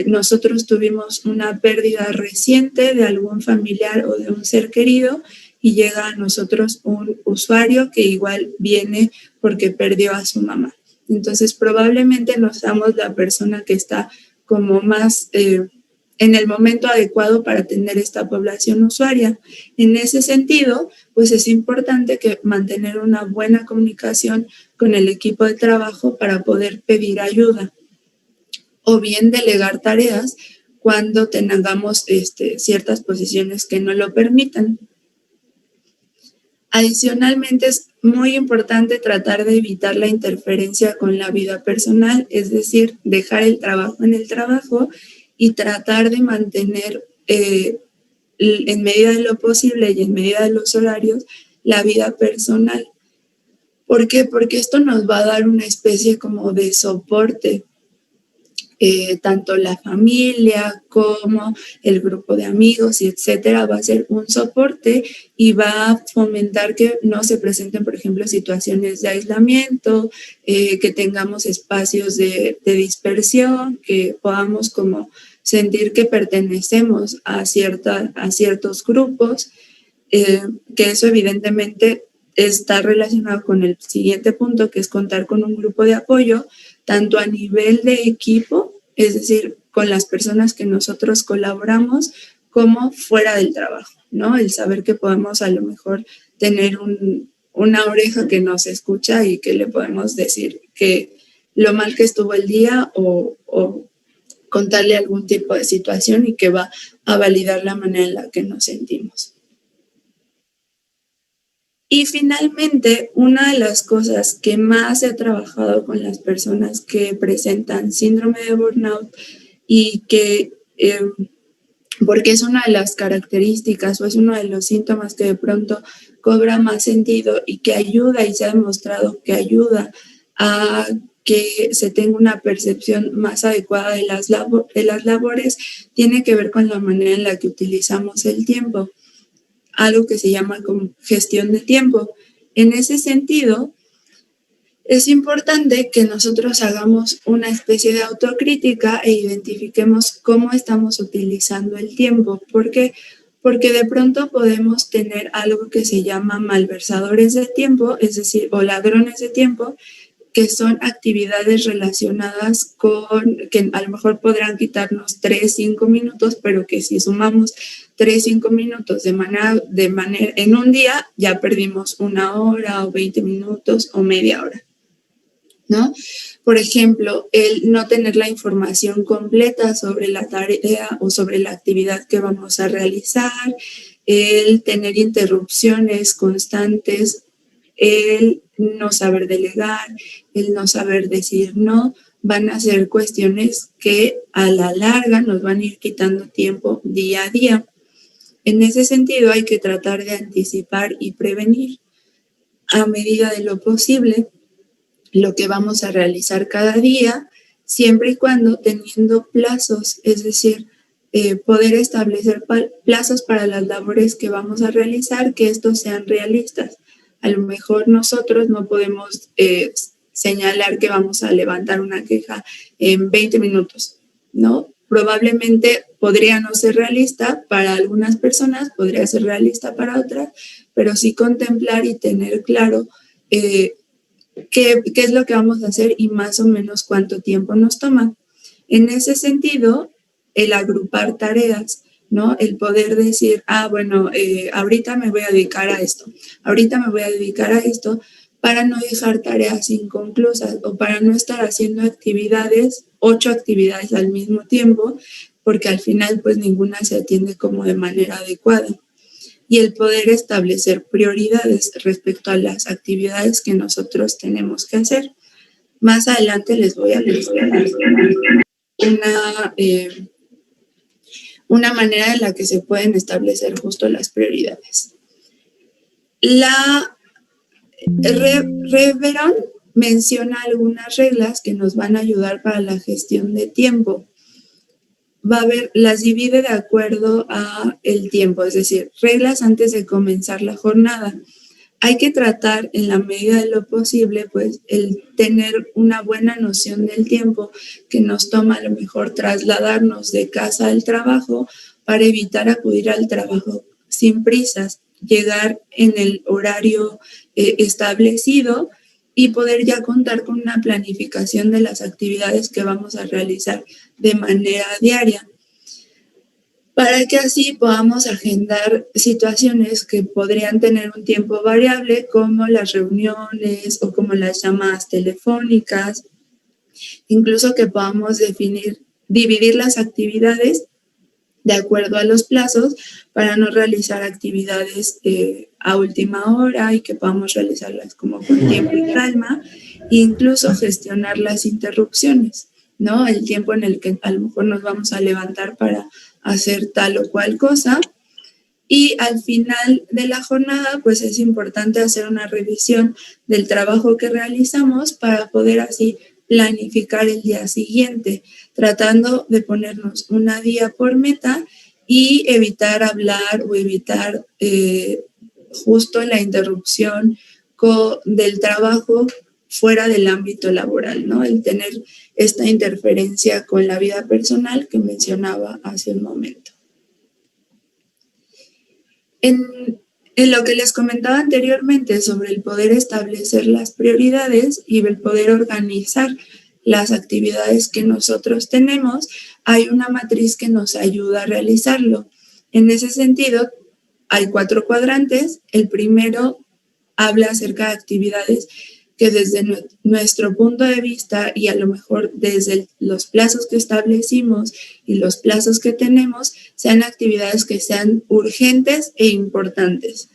nosotros tuvimos una pérdida reciente de algún familiar o de un ser querido y llega a nosotros un usuario que igual viene porque perdió a su mamá. Entonces, probablemente no seamos la persona que está como más en el momento adecuado para atender esta población usuaria. En ese sentido, pues es importante que mantener una buena comunicación con el equipo de trabajo para poder pedir ayuda o bien delegar tareas cuando tengamos ciertas posiciones que no lo permitan. Adicionalmente, es muy importante tratar de evitar la interferencia con la vida personal, es decir, dejar el trabajo en el trabajo y tratar de mantener en medida de lo posible y en medida de los horarios la vida personal. ¿Por qué? Porque esto nos va a dar una especie como de soporte. Tanto la familia como el grupo de amigos y etcétera va a ser un soporte y va a fomentar que no se presenten, por ejemplo, situaciones de aislamiento, que tengamos espacios de dispersión, que podamos como sentir que pertenecemos a ciertos grupos, que eso evidentemente está relacionado con el siguiente punto, que es contar con un grupo de apoyo, tanto a nivel de equipo, es decir, con las personas que nosotros colaboramos, como fuera del trabajo, ¿no? El saber que podemos a lo mejor tener una oreja que nos escucha y que le podemos decir que lo mal que estuvo el día o contarle algún tipo de situación y que va a validar la manera en la que nos sentimos. Y finalmente, una de las cosas que más he trabajado con las personas que presentan síndrome de burnout y que, porque es una de las características o es uno de los síntomas que de pronto cobra más sentido y que ayuda y se ha demostrado que ayuda a que se tenga una percepción más adecuada de las labores, tiene que ver con la manera en la que utilizamos el tiempo. Algo que se llama como gestión de tiempo. En ese sentido, es importante que nosotros hagamos una especie de autocrítica e identifiquemos cómo estamos utilizando el tiempo. ¿Por qué? Porque de pronto podemos tener algo que se llama malversadores de tiempo, es decir, o ladrones de tiempo, que son actividades relacionadas con, que a lo mejor podrán quitarnos 3, 5 minutos, pero que si sumamos 3, 5 minutos de manera, en un día, ya perdimos 1 hora o 20 minutos o media hora, ¿no? Por ejemplo, el no tener la información completa sobre la tarea o sobre la actividad que vamos a realizar, el tener interrupciones constantes, el no saber delegar, el no saber decir no, van a ser cuestiones que a la larga nos van a ir quitando tiempo día a día. En ese sentido, hay que tratar de anticipar y prevenir a medida de lo posible lo que vamos a realizar cada día, siempre y cuando teniendo plazos, es decir, poder establecer plazos para las labores que vamos a realizar, que estos sean realistas. A lo mejor nosotros no podemos señalar que vamos a levantar una queja en 20 minutos, ¿no? Probablemente podría no ser realista para algunas personas, podría ser realista para otras, pero sí contemplar y tener claro qué es lo que vamos a hacer y más o menos cuánto tiempo nos toma. En ese sentido, el agrupar tareas, ¿no? El poder decir, bueno, ahorita me voy a dedicar a esto, ahorita me voy a dedicar a esto, para no dejar tareas inconclusas o para no estar haciendo 8 actividades al mismo tiempo, porque al final pues ninguna se atiende como de manera adecuada. Y el poder establecer prioridades respecto a las actividades que nosotros tenemos que hacer. Más adelante les voy a mencionar una manera en la que se pueden establecer justo las prioridades. La Reveron menciona algunas reglas que nos van a ayudar para la gestión de tiempo. Las divide de acuerdo a el tiempo, es decir, reglas antes de comenzar la jornada. Hay que tratar en la medida de lo posible, pues, el tener una buena noción del tiempo que nos toma a lo mejor trasladarnos de casa al trabajo para evitar acudir al trabajo sin prisas, llegar en el horario establecido y poder ya contar con una planificación de las actividades que vamos a realizar de manera diaria, para que así podamos agendar situaciones que podrían tener un tiempo variable, como las reuniones o como las llamadas telefónicas, incluso que podamos dividir las actividades de acuerdo a los plazos para no realizar actividades a última hora y que podamos realizarlas como con tiempo y calma, e incluso gestionar las interrupciones, ¿no? El tiempo en el que a lo mejor nos vamos a levantar para hacer tal o cual cosa. Y al final de la jornada, pues es importante hacer una revisión del trabajo que realizamos para poder así planificar el día siguiente, tratando de ponernos una día por meta y evitar hablar o evitar justo la interrupción del trabajo fuera del ámbito laboral, ¿no? El tener esta interferencia con la vida personal que mencionaba hace un momento. En lo que les comentaba anteriormente sobre el poder establecer las prioridades y el poder organizar las actividades que nosotros tenemos, hay una matriz que nos ayuda a realizarlo. En ese sentido, hay 4 cuadrantes. El primero habla acerca de actividades que desde nuestro punto de vista y a lo mejor desde los plazos que establecimos y los plazos que tenemos, sean actividades que sean urgentes e importantes.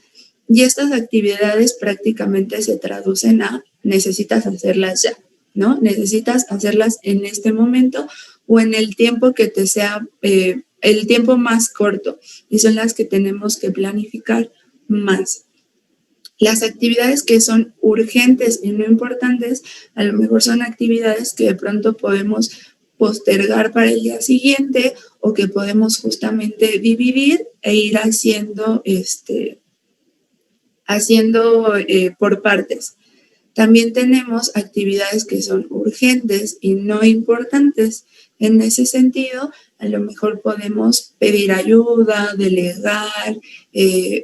Y estas actividades prácticamente se traducen a necesitas hacerlas ya, ¿no? Necesitas hacerlas en este momento o en el tiempo que te sea el tiempo más corto, y son las que tenemos que planificar más. Las actividades que son urgentes y no importantes, a lo mejor son actividades que de pronto podemos postergar para el día siguiente o que podemos justamente dividir e ir haciendo por partes. También tenemos actividades que son urgentes y no importantes. En ese sentido, a lo mejor podemos pedir ayuda, delegar,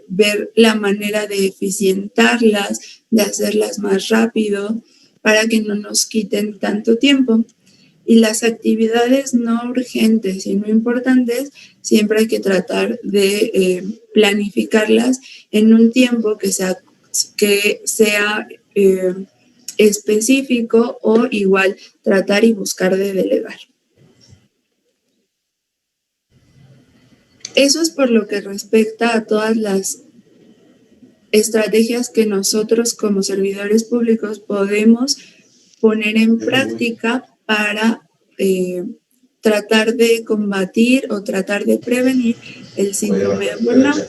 ver la manera de eficientarlas, de hacerlas más rápido, para que no nos quiten tanto tiempo. Y las actividades no urgentes y no importantes, siempre hay que tratar de planificarlas en un tiempo que sea específico, o igual tratar y buscar de delegar. Eso es por lo que respecta a todas las estrategias que nosotros como servidores públicos podemos poner en práctica para tratar de combatir o tratar de prevenir el síndrome de burnout.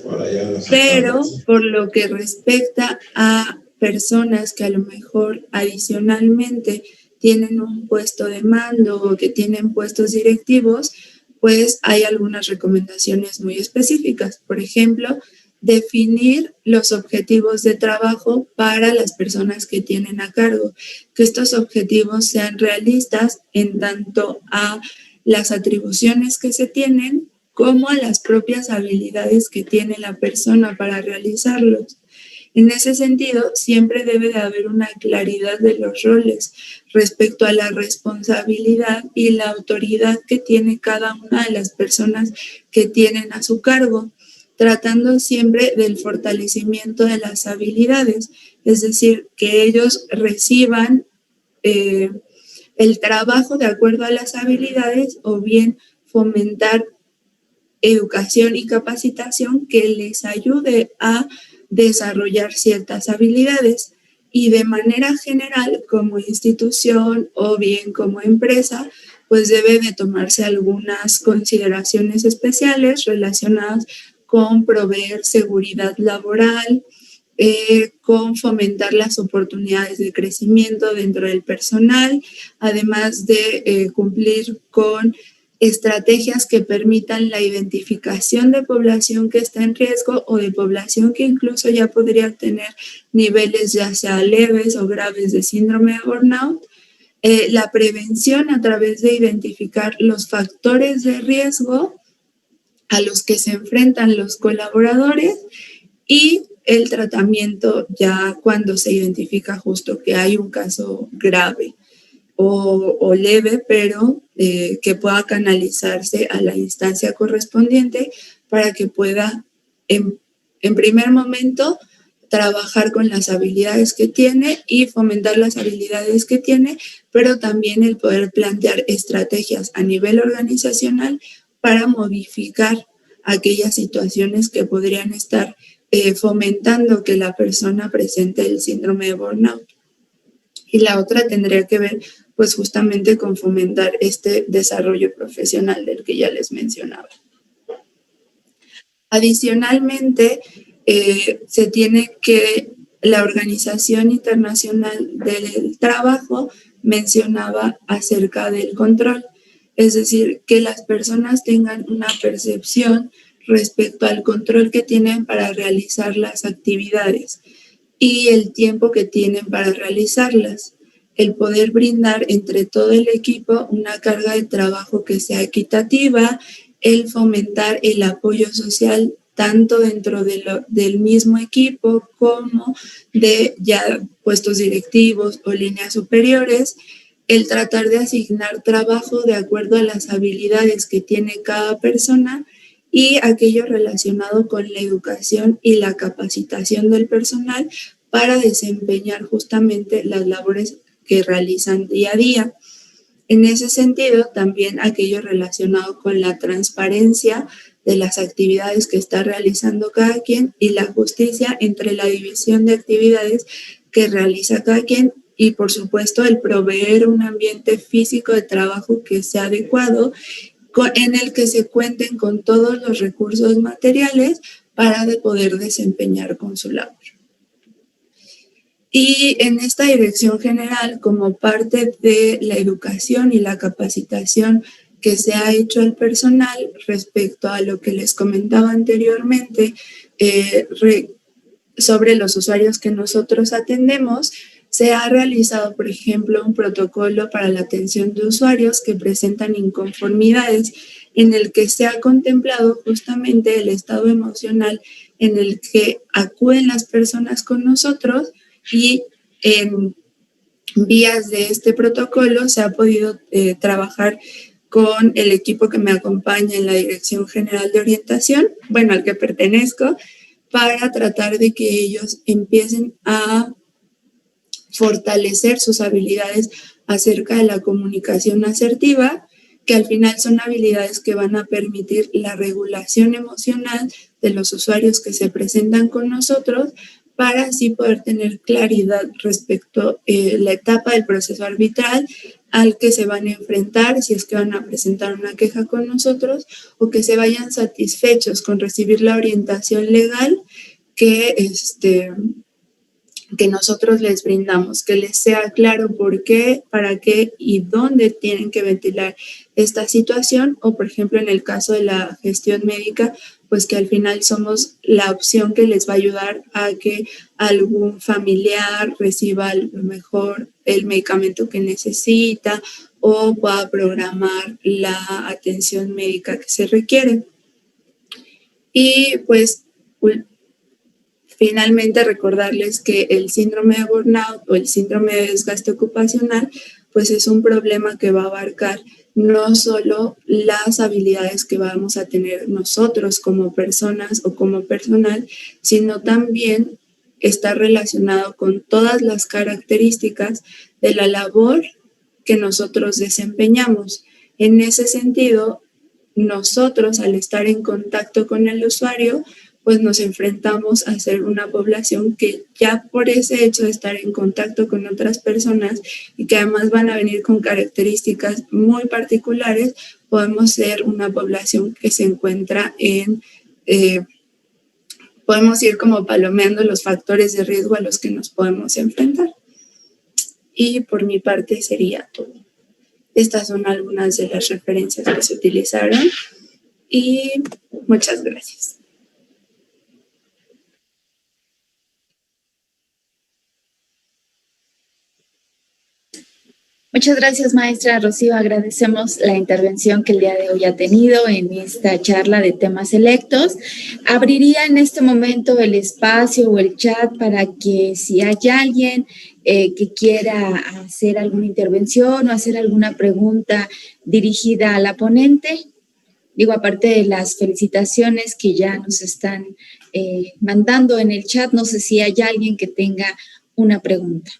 Pero por lo que respecta a personas que a lo mejor adicionalmente tienen un puesto de mando o que tienen puestos directivos, pues hay algunas recomendaciones muy específicas. Por ejemplo, definir los objetivos de trabajo para las personas que tienen a cargo, que estos objetivos sean realistas en tanto a las atribuciones que se tienen como a las propias habilidades que tiene la persona para realizarlos. En ese sentido, siempre debe de haber una claridad de los roles respecto a la responsabilidad y la autoridad que tiene cada una de las personas que tienen a su cargo, tratando siempre del fortalecimiento de las habilidades, es decir, que ellos reciban el trabajo de acuerdo a las habilidades, o bien fomentar educación y capacitación que les ayude a desarrollar ciertas habilidades. Y de manera general, como institución o bien como empresa, pues debe de tomarse algunas consideraciones especiales relacionadas con proveer seguridad laboral, con fomentar las oportunidades de crecimiento dentro del personal, además de cumplir con estrategias que permitan la identificación de población que está en riesgo o de población que incluso ya podría tener niveles ya sea leves o graves de síndrome de burnout, la prevención a través de identificar los factores de riesgo a los que se enfrentan los colaboradores, y el tratamiento ya cuando se identifica justo que hay un caso grave o leve, pero que pueda canalizarse a la instancia correspondiente para que pueda, en primer momento, trabajar con las habilidades que tiene y fomentar las habilidades que tiene, pero también el poder plantear estrategias a nivel organizacional para modificar aquellas situaciones que podrían estar fomentando que la persona presente el síndrome de burnout. Y la otra tendría que ver pues justamente con fomentar este desarrollo profesional del que ya les mencionaba. Adicionalmente, se tiene que la Organización Internacional del Trabajo mencionaba acerca del control, es decir, que las personas tengan una percepción respecto al control que tienen para realizar las actividades y el tiempo que tienen para realizarlas. El poder brindar entre todo el equipo una carga de trabajo que sea equitativa, el fomentar el apoyo social tanto dentro del mismo equipo como de ya puestos directivos o líneas superiores, el tratar de asignar trabajo de acuerdo a las habilidades que tiene cada persona y aquello relacionado con la educación y la capacitación del personal para desempeñar justamente las labores que realizan día a día. En ese sentido, también aquello relacionado con la transparencia de las actividades que está realizando cada quien y la justicia entre la división de actividades que realiza cada quien, y por supuesto el proveer un ambiente físico de trabajo que sea adecuado, en el que se cuenten con todos los recursos materiales para poder desempeñar con su labor. Y en esta dirección general, como parte de la educación y la capacitación que se ha hecho al personal respecto a lo que les comentaba anteriormente sobre los usuarios que nosotros atendemos, se ha realizado, por ejemplo, un protocolo para la atención de usuarios que presentan inconformidades, en el que se ha contemplado justamente el estado emocional en el que acuden las personas con nosotros, y en vías de este protocolo se ha podido trabajar con el equipo que me acompaña en la Dirección General de Orientación, bueno, al que pertenezco, para tratar de que ellos empiecen a fortalecer sus habilidades acerca de la comunicación asertiva, que al final son habilidades que van a permitir la regulación emocional de los usuarios que se presentan con nosotros, para así poder tener claridad respecto a la etapa del proceso arbitral al que se van a enfrentar, si es que van a presentar una queja con nosotros, o que se vayan satisfechos con recibir la orientación legal que nosotros les brindamos, que les sea claro por qué, para qué y dónde tienen que ventilar esta situación, o por ejemplo en el caso de la gestión médica, pues que al final somos la opción que les va a ayudar a que algún familiar reciba a lo mejor el medicamento que necesita o pueda programar la atención médica que se requiere. Y pues finalmente, recordarles que el síndrome de burnout o el síndrome de desgaste ocupacional, pues es un problema que va a abarcar no solo las habilidades que vamos a tener nosotros como personas o como personal, sino también está relacionado con todas las características de la labor que nosotros desempeñamos. En ese sentido, nosotros, al estar en contacto con el usuario, pues nos enfrentamos a ser una población que ya por ese hecho de estar en contacto con otras personas y que además van a venir con características muy particulares, podemos ser una población que se encuentra podemos ir como palomeando los factores de riesgo a los que nos podemos enfrentar. Y por mi parte sería todo. Estas son algunas de las referencias que se utilizaron y muchas gracias. Muchas gracias, maestra Rocío. Agradecemos la intervención que el día de hoy ha tenido en esta charla de temas selectos. Abriría en este momento el espacio o el chat para que si hay alguien que quiera hacer alguna intervención o hacer alguna pregunta dirigida a la ponente. Digo, aparte de las felicitaciones que ya nos están mandando en el chat, no sé si hay alguien que tenga una pregunta.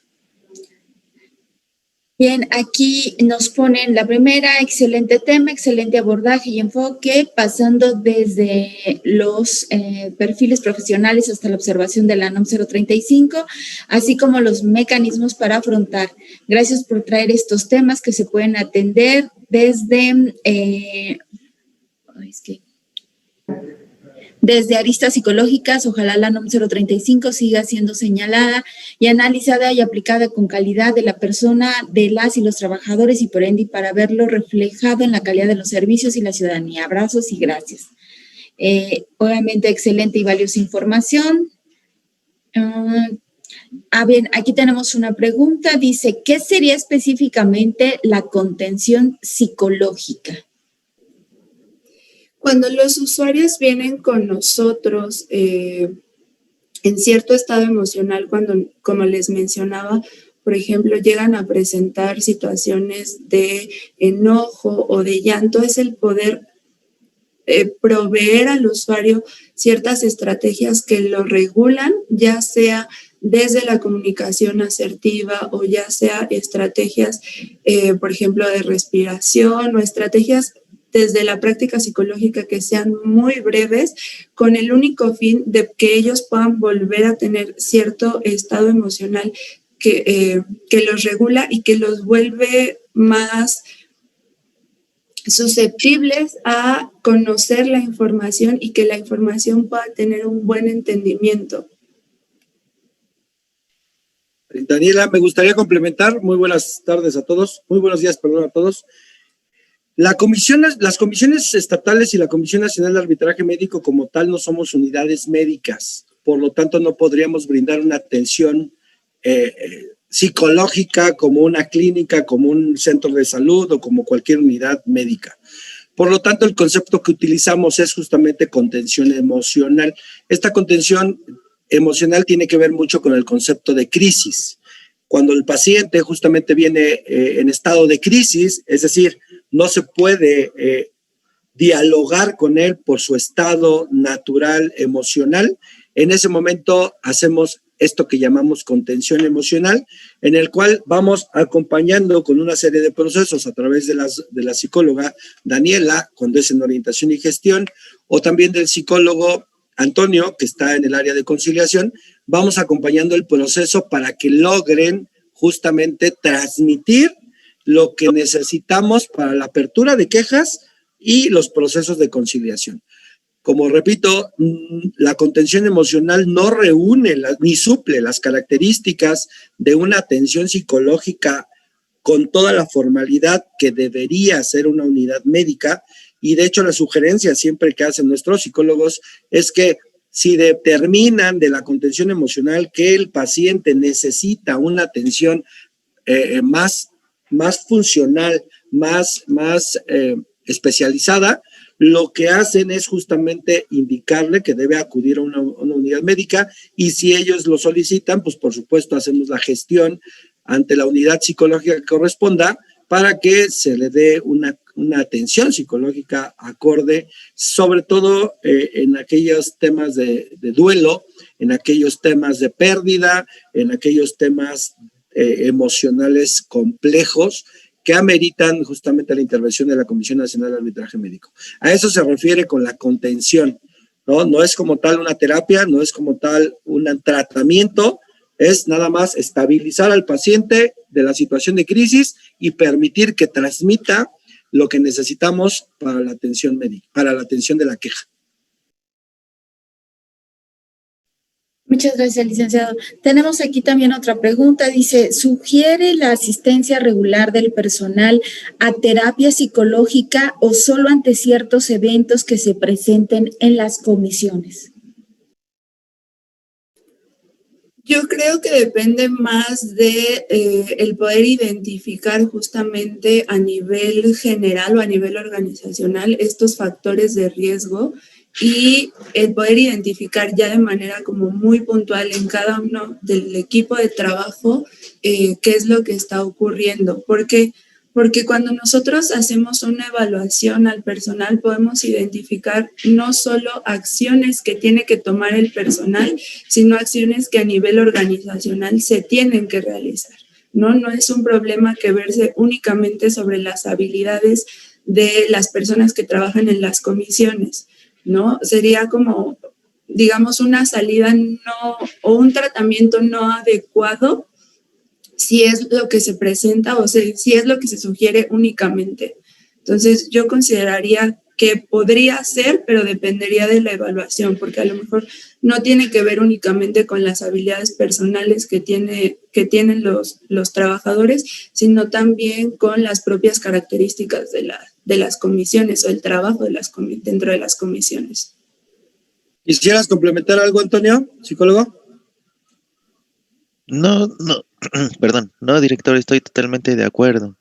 Bien, aquí nos ponen la primera, excelente tema, excelente abordaje y enfoque, pasando desde los perfiles profesionales hasta la observación de la NOM 035, así como los mecanismos para afrontar. Gracias por traer estos temas que se pueden atender desde desde aristas psicológicas. Ojalá la NOM 035 siga siendo señalada y analizada y aplicada con calidad de la persona, de las y los trabajadores y por ende para verlo reflejado en la calidad de los servicios y la ciudadanía. Abrazos y gracias. Obviamente excelente y valiosa información. Bien, aquí tenemos una pregunta. Dice, ¿qué sería específicamente la contención psicológica? Cuando los usuarios vienen con nosotros en cierto estado emocional, cuando, como les mencionaba, por ejemplo, llegan a presentar situaciones de enojo o de llanto, es el poder proveer al usuario ciertas estrategias que lo regulan, ya sea desde la comunicación asertiva o ya sea estrategias, por ejemplo, de respiración o estrategias desde la práctica psicológica que sean muy breves, con el único fin de que ellos puedan volver a tener cierto estado emocional que los regula y que los vuelve más susceptibles a conocer la información y que la información pueda tener un buen entendimiento. Daniela, me gustaría complementar. Muy buenas tardes a todos, muy buenos días, perdón, a todos. Las comisiones estatales y la Comisión Nacional de Arbitraje Médico como tal no somos unidades médicas, por lo tanto no podríamos brindar una atención psicológica como una clínica, como un centro de salud o como cualquier unidad médica. Por lo tanto, el concepto que utilizamos es justamente contención emocional. Esta contención emocional tiene que ver mucho con el concepto de crisis. cuando el paciente justamente viene en estado de crisis, es decir, no se puede dialogar con él por su estado natural emocional, en ese momento hacemos esto que llamamos contención emocional, en el cual vamos acompañando con una serie de procesos a través de la psicóloga Daniela, cuando es en orientación y gestión, o también del psicólogo Antonio, que está en el área de conciliación. Vamos acompañando el proceso para que logren justamente transmitir lo que necesitamos para la apertura de quejas y los procesos de conciliación. Como repito, la contención emocional no reúne ni suple las características de una atención psicológica con toda la formalidad que debería ser una unidad médica, y de hecho la sugerencia siempre que hacen nuestros psicólogos es que si determinan de la contención emocional que el paciente necesita una atención más funcional, más especializada, lo que hacen es justamente indicarle que debe acudir a una unidad médica, y si ellos lo solicitan, pues por supuesto hacemos la gestión ante la unidad psicológica que corresponda para que se le dé una atención psicológica acorde, sobre todo en aquellos temas de duelo, en aquellos temas de pérdida, en aquellos temas emocionales complejos que ameritan justamente la intervención de la Comisión Nacional de Arbitraje Médico. A eso se refiere con la contención, ¿no? No es como tal una terapia, no es como tal un tratamiento, es nada más estabilizar al paciente de la situación de crisis y permitir que transmita lo que necesitamos para la atención médica, para la atención de la queja. Muchas gracias, licenciado. Tenemos aquí también otra pregunta. Dice, ¿sugiere la asistencia regular del personal a terapia psicológica o solo ante ciertos eventos que se presenten en las comisiones? Yo creo que depende más de el poder identificar justamente a nivel general o a nivel organizacional estos factores de riesgo, y el poder identificar ya de manera como muy puntual en cada uno del equipo de trabajo qué es lo que está ocurriendo. Porque cuando nosotros hacemos una evaluación al personal, podemos identificar no solo acciones que tiene que tomar el personal, sino acciones que a nivel organizacional se tienen que realizar, ¿no? No es un problema que verse únicamente sobre las habilidades de las personas que trabajan en las comisiones, ¿no? Sería como, digamos, una salida no, o un tratamiento no adecuado si es lo que se presenta o si es lo que se sugiere únicamente. Entonces, yo consideraría que podría ser, pero dependería de la evaluación, porque a lo mejor no tiene que ver únicamente con las habilidades personales que tienen los trabajadores, sino también con las propias características de las comisiones o el trabajo dentro de las comisiones. ¿Quisieras complementar algo, Antonio, psicólogo? No, perdón, no, director, estoy totalmente de acuerdo.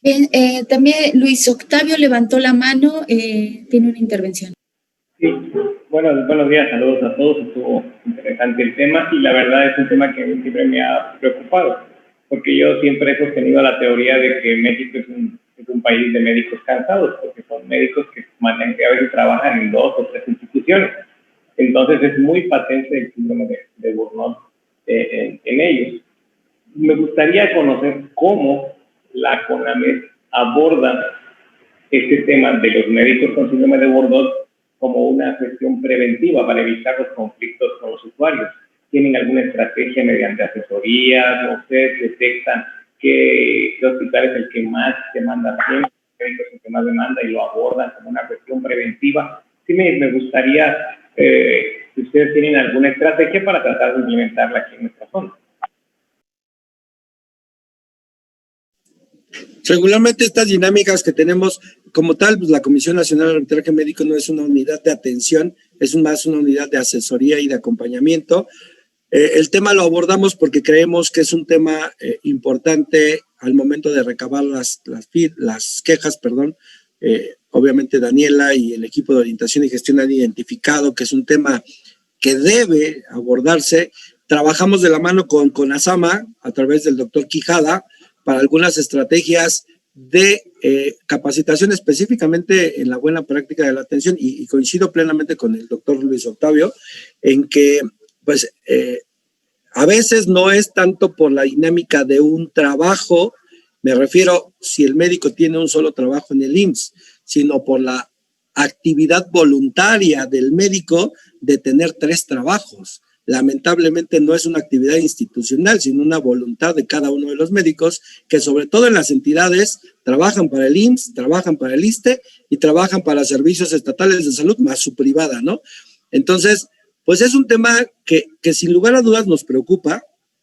Bien, también Luis Octavio levantó la mano, tiene una intervención. Sí, buenos días, saludos a todos. Estuvo interesante el tema y la verdad es un tema que siempre me ha preocupado, porque yo siempre he sostenido la teoría de que México es un país de médicos cansados, porque son médicos que a veces trabajan en 2 o 3 instituciones. Entonces es muy patente el síndrome de burnout en ellos. Me gustaría conocer cómo la CONAMED aborda este tema de los médicos con síndrome de burnout como una cuestión preventiva para evitar los conflictos con los usuarios. ¿Tienen alguna estrategia mediante asesorías? ¿O ustedes detectan qué hospital es el que más demanda tiene, qué médico es el que más demanda y lo abordan como una cuestión preventiva? Sí, me gustaría si ustedes tienen alguna estrategia para tratar de implementarla aquí en nuestra zona. Regularmente estas dinámicas que tenemos como tal, pues la Comisión Nacional de Arbitraje Médico no es una unidad de atención, es más una unidad de asesoría y de acompañamiento. El tema lo abordamos porque creemos que es un tema importante al momento de recabar las quejas, perdón. Obviamente Daniela y el equipo de orientación y gestión han identificado que es un tema que debe abordarse. Trabajamos de la mano con ASAMA a través del doctor Quijada para algunas estrategias de capacitación específicamente en la buena práctica de la atención y coincido plenamente con el doctor Luis Octavio en que pues a veces no es tanto por la dinámica de un trabajo, me refiero si el médico tiene un solo trabajo en el IMSS, sino por la actividad voluntaria del médico de tener 3 trabajos. Lamentablemente no es una actividad institucional, sino una voluntad de cada uno de los médicos que sobre todo en las entidades trabajan para el IMSS, trabajan para el ISSSTE y trabajan para servicios estatales de salud más su privada, ¿no? Entonces, pues es un tema que sin lugar a dudas nos preocupa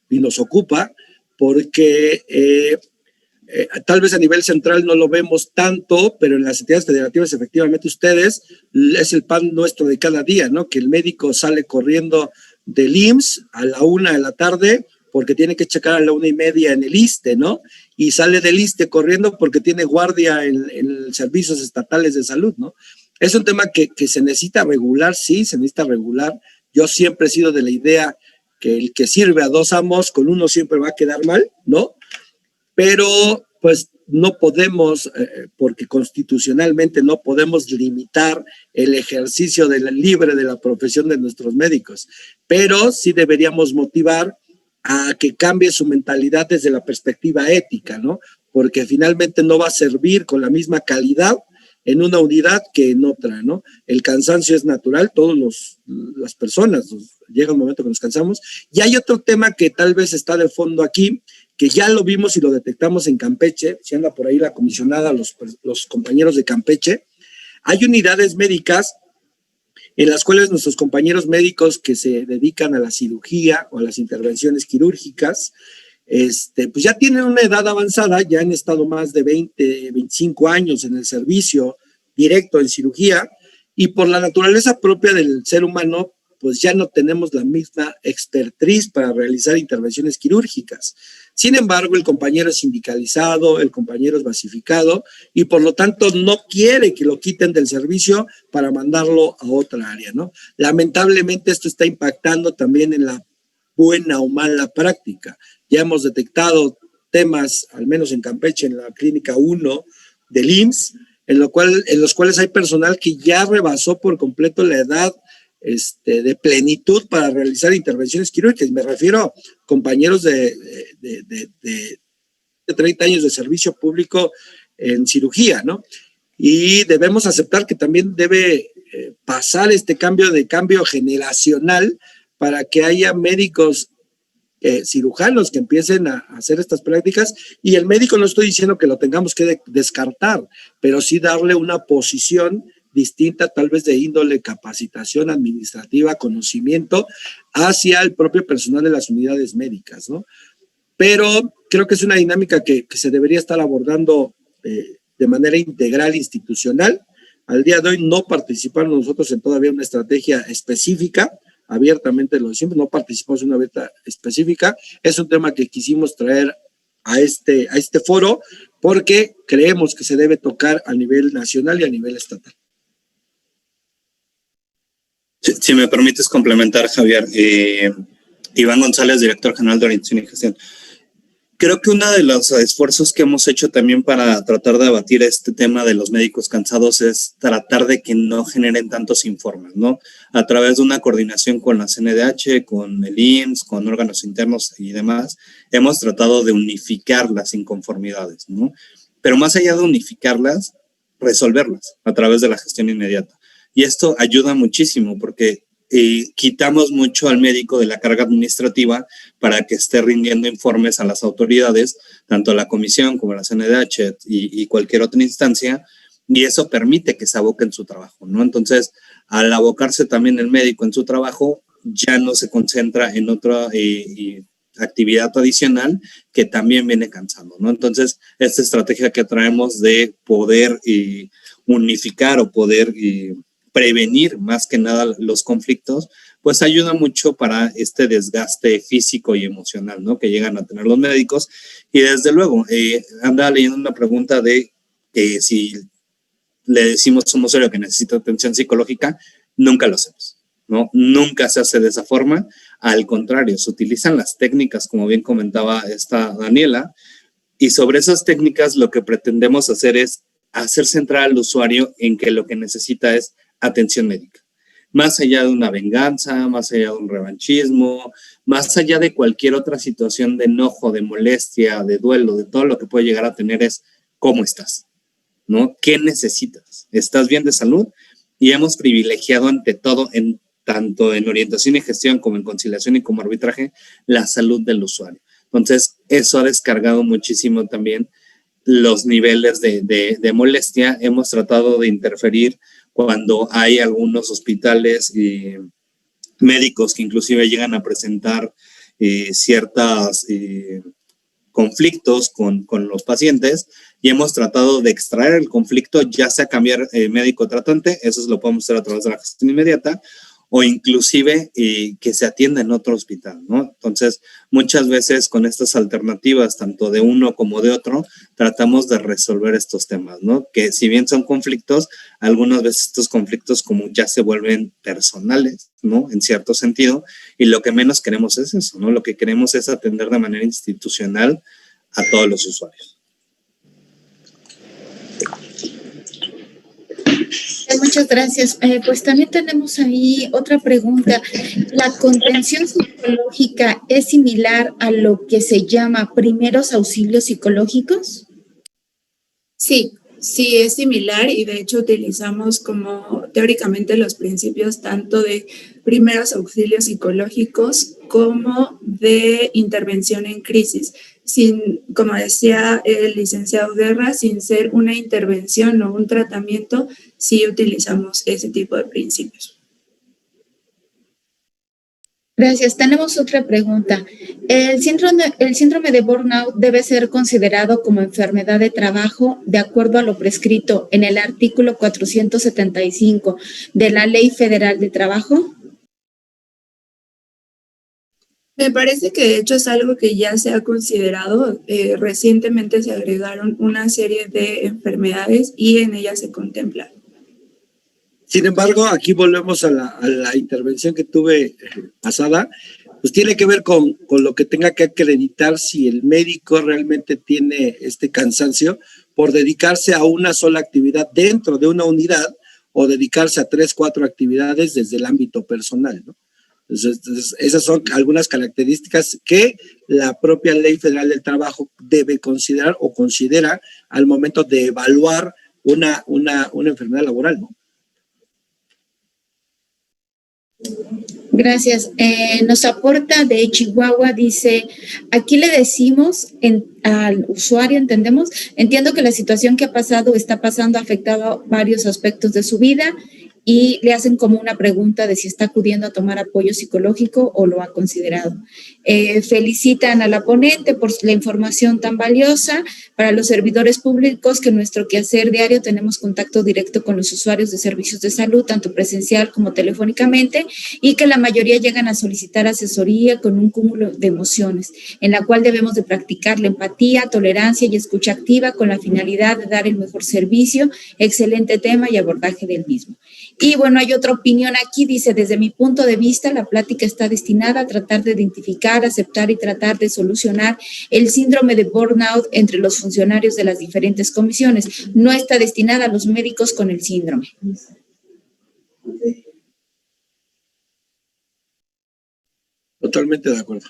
y nos ocupa porque tal vez a nivel central no lo vemos tanto, pero en las entidades federativas efectivamente ustedes es el pan nuestro de cada día, ¿no? Que el médico sale corriendo del IMSS a la 1 de la tarde porque tiene que checar a la 1:30 en el ISSSTE, ¿no? Y sale del ISSSTE corriendo porque tiene guardia en servicios estatales de salud, ¿no? Es un tema que se necesita regular, sí, se necesita regular. Yo siempre he sido de la idea que el que sirve a 2 amos, con uno siempre va a quedar mal, ¿no? Pero pues no podemos, porque constitucionalmente no podemos limitar el ejercicio libre de la profesión de nuestros médicos, pero sí deberíamos motivar a que cambie su mentalidad desde la perspectiva ética, ¿no? Porque finalmente no va a servir con la misma calidad en una unidad que en otra, ¿no? El cansancio es natural, las personas, llega un momento que nos cansamos. Y hay otro tema que tal vez está de fondo aquí, que ya lo vimos y lo detectamos en Campeche, si anda por ahí la comisionada, los compañeros de Campeche. Hay unidades médicas en las cuales nuestros compañeros médicos que se dedican a la cirugía o a las intervenciones quirúrgicas, pues ya tienen una edad avanzada, ya han estado más de 20, 25 años en el servicio directo en cirugía y por la naturaleza propia del ser humano, pues ya no tenemos la misma expertise para realizar intervenciones quirúrgicas. Sin embargo, el compañero es sindicalizado, el compañero es basificado y por lo tanto no quiere que lo quiten del servicio para mandarlo a otra área, ¿no? Lamentablemente esto está impactando también en la buena o mala práctica. Ya hemos detectado temas, al menos en Campeche, en la clínica 1 del IMSS, en los cuales hay personal que ya rebasó por completo la edad de plenitud para realizar intervenciones quirúrgicas. Me refiero a compañeros de 30 años de servicio público en cirugía, ¿no? Y debemos aceptar que también debe pasar este cambio generacional para que haya médicos cirujanos que empiecen a hacer estas prácticas y el médico no estoy diciendo que lo tengamos que descartar, pero sí darle una posición distinta, tal vez de índole capacitación administrativa, conocimiento hacia el propio personal de las unidades médicas, ¿no? Pero creo que es una dinámica que se debería estar abordando de manera integral, institucional. Al día de hoy no participamos nosotros en todavía una estrategia específica, abiertamente lo decimos, no participamos en una beta específica. Es un tema que quisimos traer a este foro porque creemos que se debe tocar a nivel nacional y a nivel estatal. Si me permites complementar, Javier, Iván González, director general de Orientación y Gestión. Creo que uno de los esfuerzos que hemos hecho también para tratar de abatir este tema de los médicos cansados es tratar de que no generen tantos informes, ¿no? A través de una coordinación con la CNDH, con el IMSS, con órganos internos y demás, hemos tratado de unificar las inconformidades, ¿no? Pero más allá de unificarlas, resolverlas a través de la gestión inmediata. Y esto ayuda muchísimo porque quitamos mucho al médico de la carga administrativa para que esté rindiendo informes a las autoridades, tanto a la comisión como a la CNDH y cualquier otra instancia, y eso permite que se aboque en su trabajo, ¿no? Entonces, al abocarse también el médico en su trabajo, ya no se concentra en otra actividad adicional que también viene cansando, ¿no? Entonces, esta estrategia que traemos de poder unificar o poder prevenir más que nada los conflictos, pues ayuda mucho para este desgaste físico y emocional, ¿no? Que llegan a tener los médicos. Y desde luego, anda leyendo una pregunta de si le decimos a un usuario que necesita atención psicológica, nunca lo hacemos. ¿no? Nunca se hace de esa forma, al contrario, se utilizan las técnicas, como bien comentaba esta Daniela, y sobre esas técnicas lo que pretendemos hacer es hacer centrar al usuario en que lo que necesita es atención médica. Más allá de una venganza, más allá de un revanchismo, más allá de cualquier otra situación de enojo, de molestia, de duelo, de todo lo que puede llegar a tener es ¿cómo estás? ¿No? ¿Qué necesitas? ¿Estás bien de salud? Y hemos privilegiado ante todo, tanto en orientación y gestión como en conciliación y como arbitraje, la salud del usuario. Entonces, eso ha descargado muchísimo también los niveles de molestia. Hemos tratado de interferir cuando hay algunos hospitales médicos que inclusive llegan a presentar ciertos conflictos con los pacientes, y hemos tratado de extraer el conflicto, ya sea cambiar médico tratante, eso lo podemos hacer a través de la gestión inmediata, o inclusive que se atienda en otro hospital, ¿no? Entonces, muchas veces con estas alternativas, tanto de uno como de otro, tratamos de resolver estos temas, ¿no? Que si bien son conflictos, algunas veces estos conflictos como ya se vuelven personales, ¿no? En cierto sentido, y lo que menos queremos es eso, ¿no? Lo que queremos es atender de manera institucional a todos los usuarios. Muchas gracias. Pues también tenemos ahí otra pregunta. ¿La contención psicológica es similar a lo que se llama primeros auxilios psicológicos? Sí, sí es similar y de hecho utilizamos como teóricamente los principios tanto de primeros auxilios psicológicos como de intervención en crisis. Sin, como decía el licenciado Guerra, sin ser una intervención o un tratamiento, sí utilizamos ese tipo de principios. Gracias. Tenemos otra pregunta. ¿El síndrome de burnout debe ser considerado como enfermedad de trabajo de acuerdo a lo prescrito en el artículo 475 de la Ley Federal de Trabajo? Me parece que de hecho es algo que ya se ha considerado. Recientemente se agregaron una serie de enfermedades y en ellas se contempla. Sin embargo, aquí volvemos a la intervención que tuve pasada, pues tiene que ver con lo que tenga que acreditar si el médico realmente tiene este cansancio por dedicarse a una sola actividad dentro de una unidad o dedicarse a 3, 4 actividades desde el ámbito personal, ¿no? Entonces, esas son algunas características que la propia Ley Federal del Trabajo debe considerar o considera al momento de evaluar una enfermedad laboral, ¿no? Gracias. Nos aporta de Chihuahua, dice, aquí le decimos al usuario, entiendo que la situación que está pasando ha afectado varios aspectos de su vida y le hacen como una pregunta de si está acudiendo a tomar apoyo psicológico o lo ha considerado. Felicitan a la ponente por la información tan valiosa. Para los servidores públicos que en nuestro quehacer diario tenemos contacto directo con los usuarios de servicios de salud, tanto presencial como telefónicamente, y que la mayoría llegan a solicitar asesoría con un cúmulo de emociones, en la cual debemos de practicar la empatía, tolerancia y escucha activa con la finalidad de dar el mejor servicio. Excelente tema y abordaje del mismo. Y bueno, hay otra opinión aquí, dice, desde mi punto de vista, la plática está destinada a tratar de identificar, aceptar y tratar de solucionar el síndrome de burnout entre los funcionarios de las diferentes comisiones. No está destinada a los médicos con el síndrome. Totalmente de acuerdo.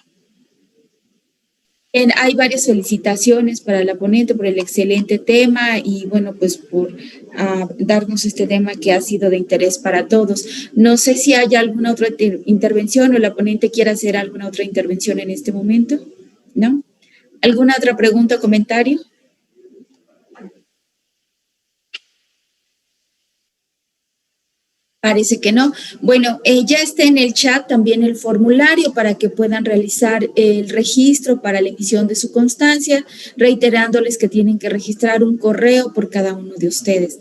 Hay varias felicitaciones para la ponente por el excelente tema y bueno, pues por darnos este tema que ha sido de interés para todos. No sé si hay alguna otra intervención o la ponente quiera hacer alguna otra intervención en este momento, ¿no? ¿Alguna otra pregunta o comentario? Parece que no. Bueno, ya está en el chat también el formulario para que puedan realizar el registro para la emisión de su constancia, reiterándoles que tienen que registrar un correo por cada uno de ustedes.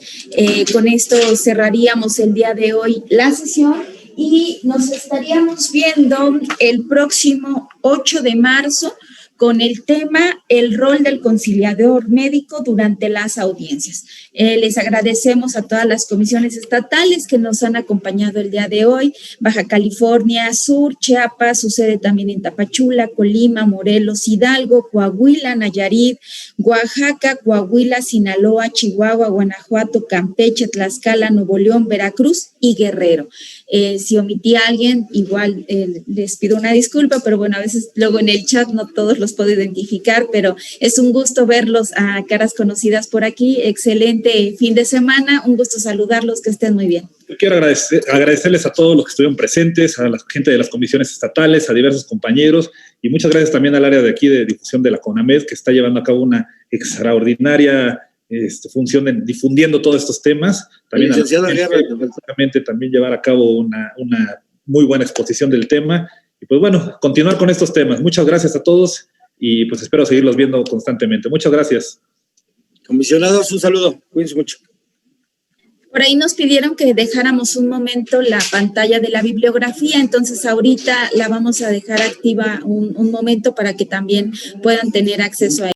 Con esto cerraríamos el día de hoy la sesión y nos estaríamos viendo el próximo 8 de marzo con el tema el rol del conciliador médico durante las audiencias. Les agradecemos a todas las comisiones estatales que nos han acompañado el día de hoy, Baja California Sur, Chiapas, sucede también en Tapachula, Colima, Morelos, Hidalgo, Coahuila, Nayarit, Oaxaca, Coahuila, Sinaloa, Chihuahua, Guanajuato, Campeche, Tlaxcala, Nuevo León, Veracruz y Guerrero. Si omití a alguien, igual les pido una disculpa, pero bueno, a veces luego en el chat no todos los puedo identificar, pero es un gusto verlos a caras conocidas por aquí. Excelente fin de semana, un gusto saludarlos, que estén muy bien. Yo quiero agradecerles a todos los que estuvieron presentes, a la gente de las comisiones estatales, a diversos compañeros, y muchas gracias también al área de aquí de difusión de la CONAMED, que está llevando a cabo una extraordinaria función difundiendo todos estos temas. También también llevar a cabo una muy buena exposición del tema, y pues bueno, continuar con estos temas. Muchas gracias a todos, y pues espero seguirlos viendo constantemente. Muchas gracias. Comisionados, un saludo. Cuídense mucho. Por ahí nos pidieron que dejáramos un momento la pantalla de la bibliografía, entonces ahorita la vamos a dejar activa un momento para que también puedan tener acceso a ella.